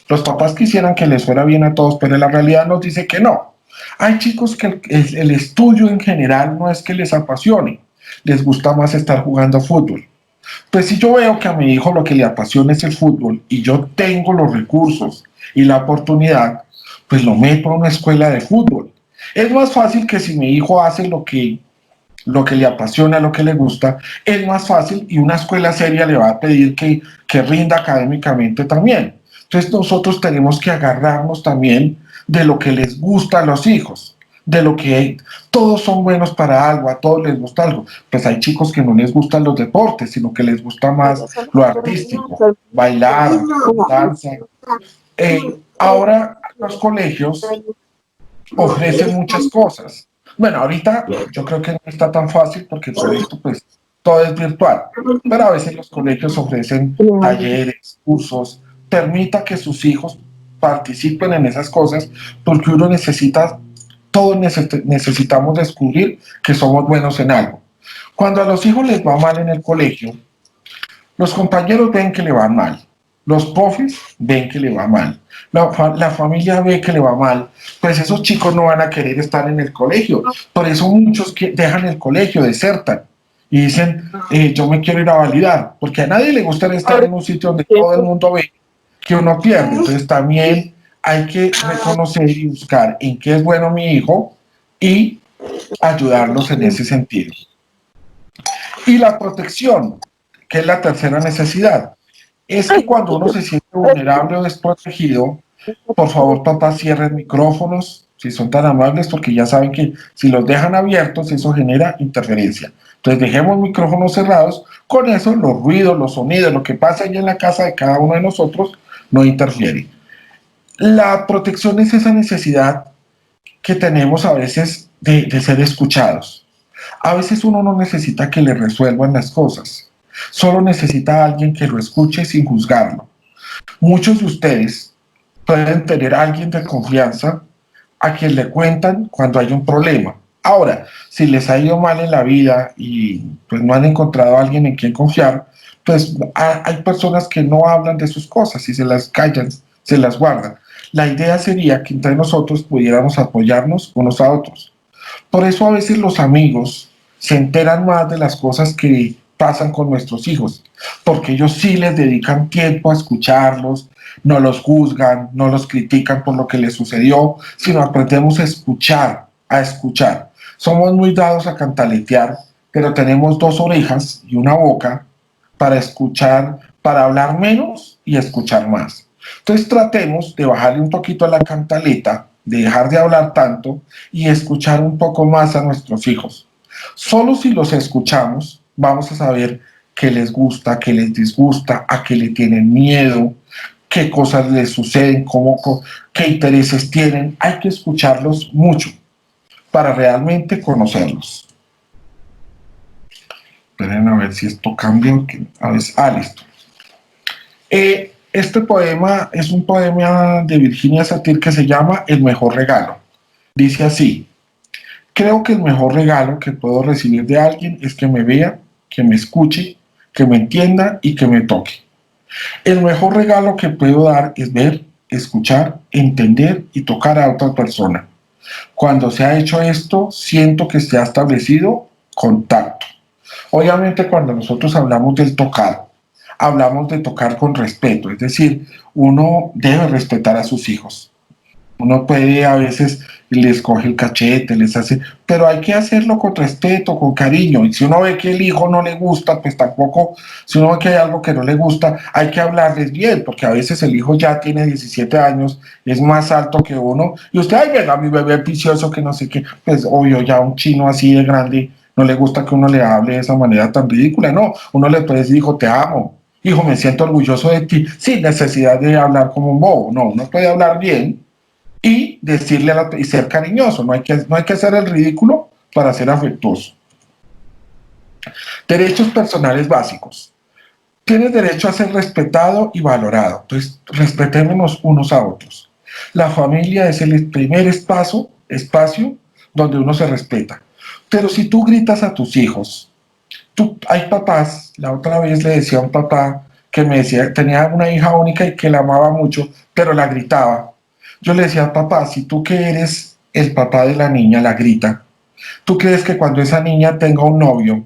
Los papás quisieran que les fuera bien a todos, pero la realidad nos dice que no. Hay chicos que el estudio en general no es que les apasione. Les gusta más estar jugando fútbol. Pues si yo veo que a mi hijo lo que le apasiona es el fútbol y yo tengo los recursos y la oportunidad, pues lo meto a una escuela de fútbol. Es más fácil que si mi hijo hace lo que le apasiona, lo que le gusta, es más fácil y una escuela seria le va a pedir que rinda académicamente también. Entonces nosotros tenemos que agarrarnos también de lo que les gusta a los hijos, de lo que todos son buenos para algo, a todos les gusta algo. Pues hay chicos que no les gustan los deportes, sino que les gusta más lo artístico, bailar, danza. Ahora los colegios ofrecen muchas cosas. Bueno, ahorita yo creo que no está tan fácil porque todo esto, pues, todo es virtual, pero a veces los colegios ofrecen talleres, cursos, permita que sus hijos participen en esas cosas porque uno todos necesitamos descubrir que somos buenos en algo. Cuando a los hijos les va mal en el colegio, los compañeros ven que le van mal, Los profes ven que le va mal, la familia ve que le va mal, pues esos chicos no van a querer estar en el colegio. Por eso muchos que dejan el colegio, desertan y dicen, yo me quiero ir a validar, porque a nadie le gusta estar en un sitio donde todo el mundo ve que uno pierde. Entonces también hay que reconocer y buscar en qué es bueno mi hijo y ayudarlos en ese sentido. Y la protección, que es la tercera necesidad, es que cuando uno se siente vulnerable o desprotegido, por favor, papás, cierren micrófonos, si son tan amables, porque ya saben que si los dejan abiertos, eso genera interferencia. Entonces, dejemos micrófonos cerrados, con eso los ruidos, los sonidos, lo que pasa ahí en la casa de cada uno de nosotros, no interfiere. La protección es esa necesidad que tenemos a veces de ser escuchados. A veces uno no necesita que le resuelvan las cosas, solo necesita a alguien que lo escuche sin juzgarlo. Muchos de ustedes pueden tener a alguien de confianza a quien le cuentan cuando hay un problema. Ahora, si les ha ido mal en la vida y pues no han encontrado a alguien en quien confiar, pues hay personas que no hablan de sus cosas y se las callan, se las guardan. La idea sería que entre nosotros pudiéramos apoyarnos unos a otros. Por eso a veces los amigos se enteran más de las cosas que pasan con nuestros hijos, porque ellos sí les dedican tiempo a escucharlos, no los juzgan, no los critican por lo que les sucedió, sino aprendemos a escuchar, a escuchar. Somos muy dados a cantaletear, pero tenemos dos orejas y una boca para escuchar, para hablar menos y escuchar más. Entonces tratemos de bajarle un poquito a la cantaleta, de dejar de hablar tanto y escuchar un poco más a nuestros hijos. Solo si los escuchamos, vamos a saber qué les gusta, qué les disgusta, a qué le tienen miedo, qué cosas les suceden, qué intereses tienen. Hay que escucharlos mucho para realmente conocerlos. Esperen a ver si esto cambia. A ver, listo. Este poema es un poema de Virginia Satir que se llama El mejor regalo. Dice así: creo que el mejor regalo que puedo recibir de alguien es que me vea, que me escuche, que me entienda y que me toque. El mejor regalo que puedo dar es ver, escuchar, entender y tocar a otra persona. Cuando se ha hecho esto, siento que se ha establecido contacto. Obviamente, cuando nosotros hablamos del tocar, hablamos de tocar con respeto, es decir, uno debe respetar a sus hijos. Uno puede a veces les coge el cachete, les hace, pero hay que hacerlo con respeto, con cariño. Y si uno ve que el hijo no le gusta, pues tampoco, si uno ve que hay algo que no le gusta, hay que hablarles bien, porque a veces el hijo ya tiene 17 años, es más alto que uno, y usted, ay, venga, mi bebé vicioso, que no sé qué, pues obvio, ya un chino así de grande, no le gusta que uno le hable de esa manera tan ridícula. No, uno le puede decir, hijo, te amo, hijo, me siento orgulloso de ti, sin necesidad de hablar como un bobo. No, uno puede hablar bien y decirle y ser cariñoso, no hay que hacer el ridículo para ser afectuoso. Derechos personales básicos. Tienes derecho a ser respetado y valorado, entonces respetémonos unos a otros. La familia es el primer espacio donde uno se respeta. Pero si tú gritas a tus hijos, hay papás, la otra vez le decía a un papá que me decía, tenía una hija única y que la amaba mucho, pero la gritaba. Yo le decía, papá, si tú que eres el papá de la niña la grita, ¿tú crees que cuando esa niña tenga un novio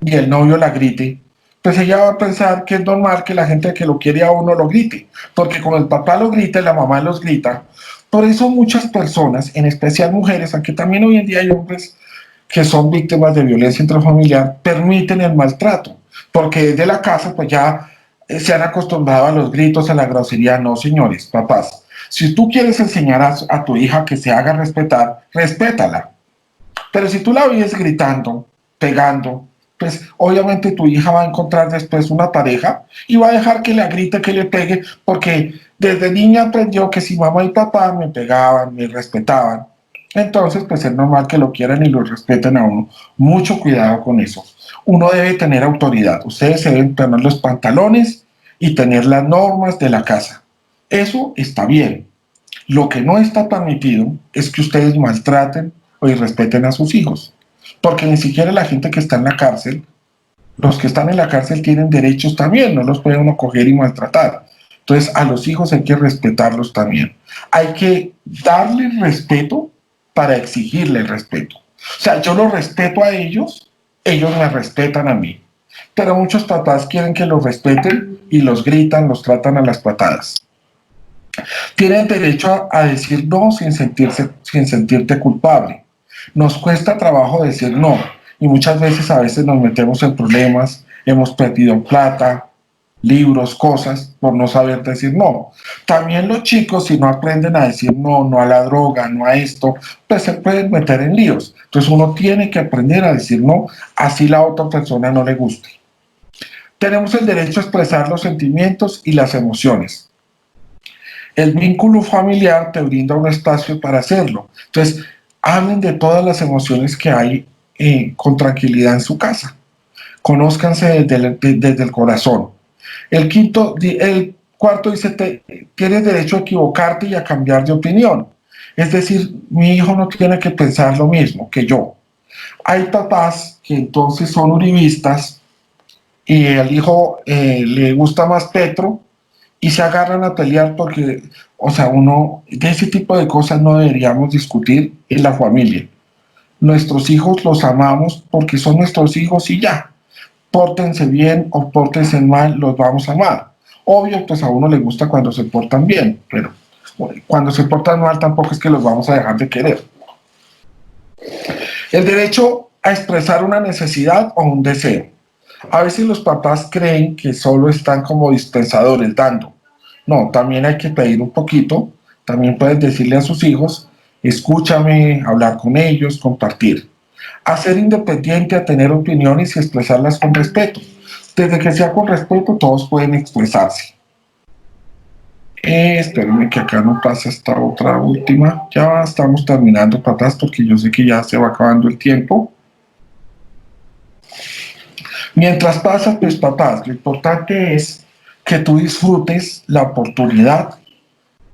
y el novio la grite, pues ella va a pensar que es normal que la gente que lo quiere a uno lo grite? Porque como el papá lo grita y la mamá los grita, por eso muchas personas, en especial mujeres, aunque también hoy en día hay hombres que son víctimas de violencia intrafamiliar, permiten el maltrato, porque desde la casa pues ya se han acostumbrado a los gritos, a la grosería. No, señores, papás. Si tú quieres enseñar a tu hija que se haga respetar, respétala. Pero si tú la vives gritando, pegando, pues obviamente tu hija va a encontrar después una pareja y va a dejar que la grite, que le pegue, porque desde niña aprendió que si mamá y papá me pegaban, me respetaban, entonces pues es normal que lo quieran y lo respeten a uno. Mucho cuidado con eso. Uno debe tener autoridad. Ustedes deben tener los pantalones y tener las normas de la casa. Eso está bien. Lo que no está permitido es que ustedes maltraten o irrespeten a sus hijos. Porque ni siquiera la gente que está en la cárcel, los que están en la cárcel tienen derechos también, no los puede uno coger y maltratar. Entonces, a los hijos hay que respetarlos también. Hay que darle respeto para exigirle el respeto. O sea, yo los respeto a ellos, ellos me respetan a mí. Pero muchos papás quieren que los respeten y los gritan, los tratan a las patadas. Tienen derecho a decir no sin sentirte culpable. Nos cuesta trabajo decir no y muchas veces a veces nos metemos en problemas, hemos perdido plata, libros, cosas, por no saber decir no. También los chicos, si no aprenden a decir no, no a la droga, no a esto, pues se pueden meter en líos. Entonces uno tiene que aprender a decir no, así la otra persona no le guste. Tenemos el derecho a expresar los sentimientos y las emociones. El vínculo familiar te brinda un espacio para hacerlo. Entonces, hablen de todas las emociones que hay con tranquilidad en su casa. Conózcanse desde el corazón. El cuarto dice, tienes derecho a equivocarte y a cambiar de opinión. Es decir, mi hijo no tiene que pensar lo mismo que yo. Hay papás que entonces son uribistas y al hijo le gusta más Petro y se agarran a pelear porque, o sea, de ese tipo de cosas no deberíamos discutir en la familia. Nuestros hijos los amamos porque son nuestros hijos y ya. Pórtense bien o pórtense mal, los vamos a amar. Obvio, pues a uno le gusta cuando se portan bien, pero cuando se portan mal tampoco es que los vamos a dejar de querer. El derecho a expresar una necesidad o un deseo. A veces los papás creen que solo están como dispensadores dando. No, también hay que pedir un poquito. También puedes decirle a sus hijos, escúchame, hablar con ellos, compartir. A ser independiente, a tener opiniones y expresarlas con respeto. Desde que sea con respeto, todos pueden expresarse. Espérenme que acá no pasa esta otra última. Ya estamos terminando, papás, porque yo sé que ya se va acabando el tiempo. Mientras pasa, pues papás, lo importante es que tú disfrutes la oportunidad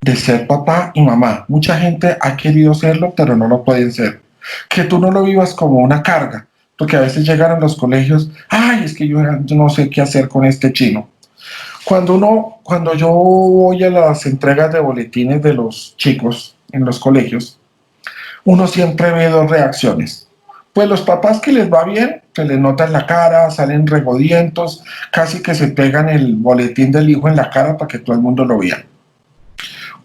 de ser papá y mamá. Mucha gente ha querido serlo, pero no lo pueden ser. Que tú no lo vivas como una carga, porque a veces llegan a los colegios, ay, es que yo no sé qué hacer con este chino. Cuando yo voy a las entregas de boletines de los chicos en los colegios, uno siempre ve dos reacciones. Pues los papás que les va bien, se les nota en la cara, salen regodientos, casi que se pegan el boletín del hijo en la cara para que todo el mundo lo vea.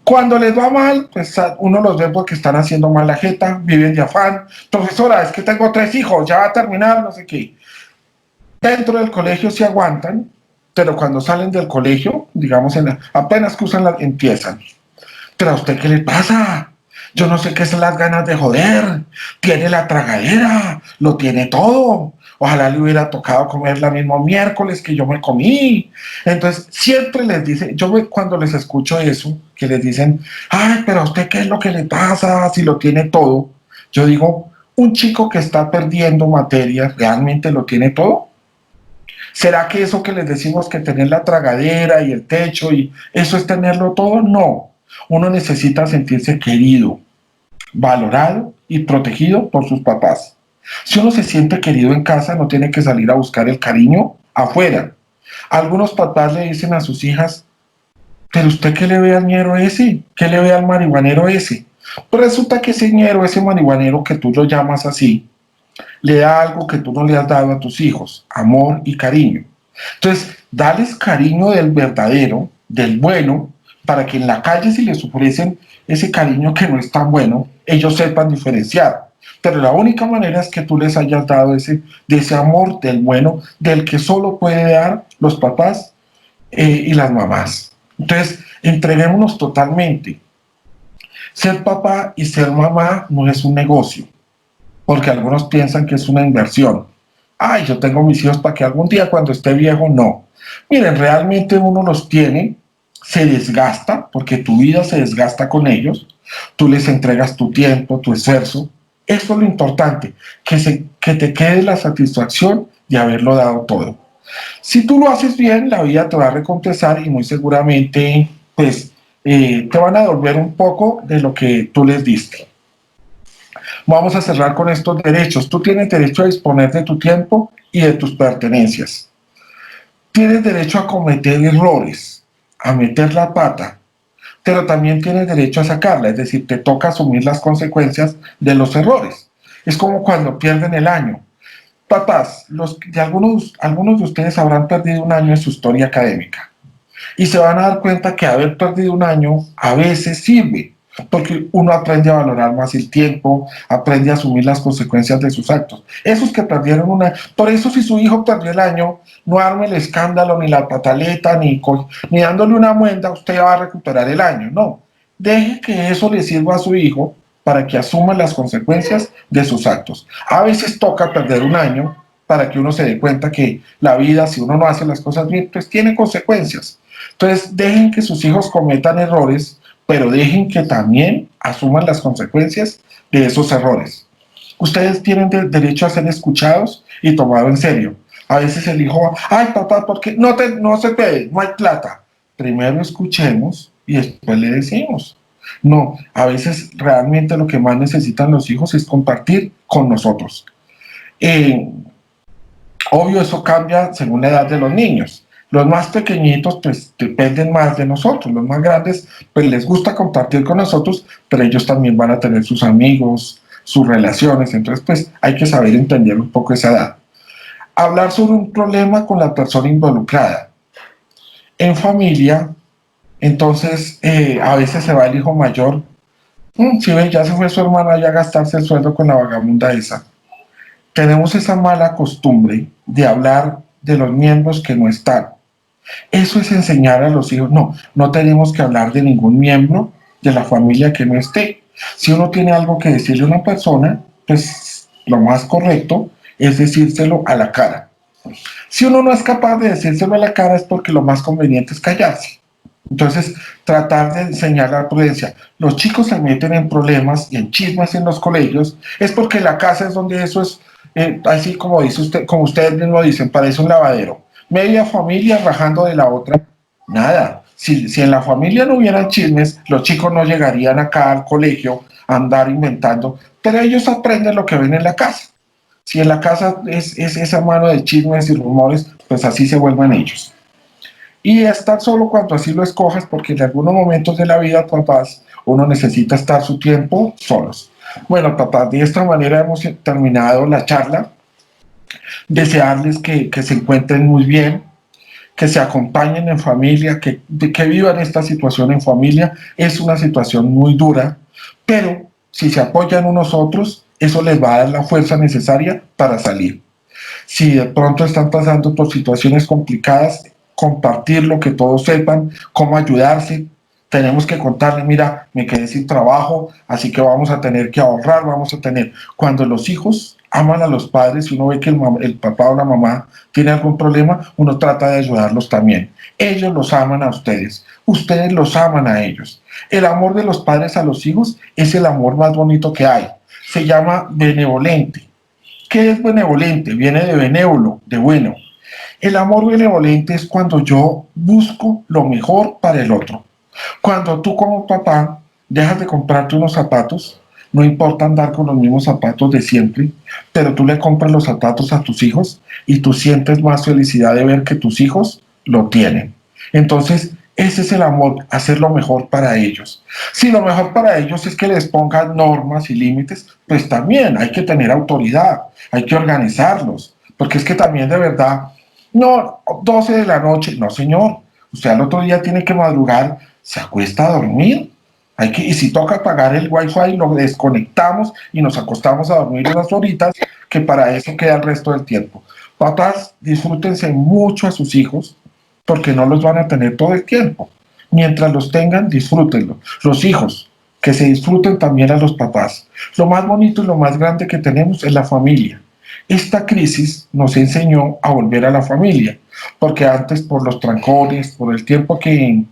Cuando les va mal, pues uno los ve porque están haciendo mal la jeta, viven de afán. Profesora, es que tengo 3 hijos, ya va a terminar, no sé qué. Dentro del colegio se aguantan, pero cuando salen del colegio, digamos, apenas que empiezan. ¿Pero a usted qué le pasa? Yo no sé qué son las ganas de joder. Tiene la tragadera, lo tiene todo. Ojalá le hubiera tocado comer la mismo miércoles que yo me comí. Entonces, siempre les dice, cuando les escucho eso, que les dicen, ay, pero a usted qué es lo que le pasa si lo tiene todo. Yo digo, un chico que está perdiendo materia, ¿realmente lo tiene todo? ¿Será que eso que les decimos que tener la tragadera y el techo y eso es tenerlo todo? No. Uno necesita sentirse querido, valorado y protegido por sus papás. Si uno se siente querido en casa, no tiene que salir a buscar el cariño afuera. Algunos papás le dicen a sus hijas, ¿pero usted qué le ve al ñero ese? ¿Qué le ve al marihuanero ese? Pues resulta que ese ñero, ese marihuanero que tú lo llamas así, le da algo que tú no le has dado a tus hijos, amor y cariño. Entonces, dales cariño del verdadero, del bueno, para que en la calle si les ofrecen ese cariño que no es tan bueno, ellos sepan diferenciar. Pero la única manera es que tú les hayas dado de ese amor del bueno, del que solo puede dar los papás y las mamás. Entonces, entreguémonos totalmente. Ser papá y ser mamá no es un negocio, porque algunos piensan que es una inversión. Ay, yo tengo mis hijos para que algún día cuando esté viejo, no. Miren, realmente uno los tiene, se desgasta, porque tu vida se desgasta con ellos, tú les entregas tu tiempo, tu esfuerzo. Eso es lo importante, que te quede la satisfacción de haberlo dado todo. Si tú lo haces bien, la vida te va a recompensar y muy seguramente, pues, te van a devolver un poco de lo que tú les diste. Vamos a cerrar con estos derechos. Tú tienes derecho a disponer de tu tiempo y de tus pertenencias. Tienes derecho a cometer errores. a meter la pata, pero también tienes derecho a sacarla, es decir, te toca asumir las consecuencias de los errores. Es como cuando pierden el año. Papás, algunos de ustedes habrán perdido un año en su historia académica y se van a dar cuenta que haber perdido un año a veces sirve, porque uno aprende a valorar más el tiempo, aprende a asumir las consecuencias de sus actos. Esos que perdieron un año, por eso si su hijo perdió el año, no arme el escándalo, ni la pataleta, ni dándole una muenda, usted va a recuperar el año, no. Deje que eso le sirva a su hijo para que asuma las consecuencias de sus actos. A veces toca perder un año para que uno se dé cuenta que la vida, si uno no hace las cosas bien, pues tiene consecuencias. Entonces, dejen que sus hijos cometan errores, pero dejen que también asuman las consecuencias de esos errores. Ustedes tienen derecho a ser escuchados y tomado en serio. A veces el hijo, ay papá, ¿por qué no se puede? No hay plata. Primero escuchemos y después le decimos. No, a veces realmente lo que más necesitan los hijos es compartir con nosotros. Obvio, eso cambia según la edad de los niños. Los más pequeñitos pues dependen más de nosotros, los más grandes pues les gusta compartir con nosotros, pero ellos también van a tener sus amigos, sus relaciones, entonces pues hay que saber entender un poco esa edad. Hablar sobre un problema con la persona involucrada. En familia, entonces a veces se va el hijo mayor, si ven, ya se fue su hermana ya a gastarse el sueldo con la vagabunda esa. Tenemos esa mala costumbre de hablar de los miembros que no están. Eso es enseñar a los hijos, no tenemos que hablar de ningún miembro de la familia que no esté. Si uno tiene algo que decirle a una persona, pues lo más correcto es decírselo a la cara. Si uno no es capaz de decírselo a la cara es porque lo más conveniente es callarse. Entonces, tratar de enseñar la prudencia. Los chicos se meten en problemas y en chismes en los colegios, es porque la casa es donde eso es, así como dice usted, como ustedes mismos dicen, parece un lavadero. Media familia rajando de la otra, nada. Si en la familia no hubieran chismes, los chicos no llegarían acá al colegio a andar inventando, pero ellos aprenden lo que ven en la casa. Si en la casa es esa mano de chismes y rumores, pues así se vuelven ellos. Y estar solo cuando así lo escojas, porque en algunos momentos de la vida, papás, uno necesita estar su tiempo solos. Bueno, papás, de esta manera hemos terminado la charla. Desearles que se encuentren muy bien, que se acompañen en familia, que vivan esta situación en familia. Es una situación muy dura, pero si se apoyan unos a otros, eso les va a dar la fuerza necesaria para salir. Si de pronto están pasando por situaciones complicadas, compartirlo, que todos sepan cómo ayudarse. Tenemos que contarle, mira, me quedé sin trabajo, así que vamos a tener que ahorrar, vamos a tener. Cuando los hijos aman a los padres y uno ve que el papá o la mamá tiene algún problema, uno trata de ayudarlos también. Ellos los aman a ustedes los aman a ellos. El amor de los padres a los hijos es el amor más bonito que hay. Se llama benevolente. ¿Qué es benevolente? Viene de benévolo, de bueno. El amor benevolente es cuando yo busco lo mejor para el otro. Cuando tú como papá dejas de comprarte unos zapatos, no importa andar con los mismos zapatos de siempre, pero tú le compras los zapatos a tus hijos y tú sientes más felicidad de ver que tus hijos lo tienen. Entonces, ese es el amor, hacer lo mejor para ellos. Si lo mejor para ellos es que les pongan normas y límites, pues también hay que tener autoridad, hay que organizarlos, porque es que también de verdad, no, 12 de la noche, no señor, usted al otro día tiene que madrugar, se acuesta a dormir. Y si toca apagar el wifi, lo desconectamos y nos acostamos a dormir unas horitas, que para eso queda el resto del tiempo. Papás, disfrútense mucho a sus hijos, porque no los van a tener todo el tiempo. Mientras los tengan, disfrútenlo. Los hijos, que se disfruten también a los papás. Lo más bonito y lo más grande que tenemos es la familia. Esta crisis nos enseñó a volver a la familia, porque antes por los trancones, por el tiempo que,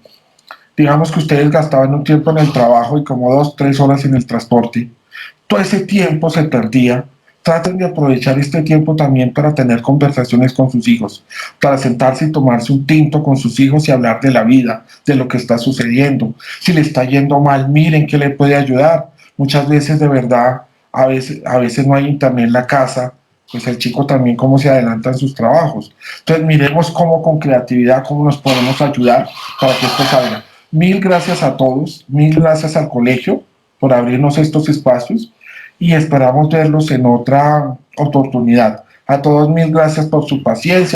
digamos que ustedes gastaban un tiempo en el trabajo y como 2, 3 horas en el transporte, todo ese tiempo se perdía. Traten de aprovechar este tiempo también para tener conversaciones con sus hijos, para sentarse y tomarse un tinto con sus hijos y hablar de la vida, de lo que está sucediendo. Si le está yendo mal, miren qué le puede ayudar. Muchas veces de verdad, a veces no hay internet en la casa, pues el chico también cómo se adelanta en sus trabajos. Entonces miremos cómo con creatividad, cómo nos podemos ayudar para que esto salga. Mil gracias a todos, mil gracias al colegio por abrirnos estos espacios y esperamos verlos en otra oportunidad. A todos mil gracias por su paciencia.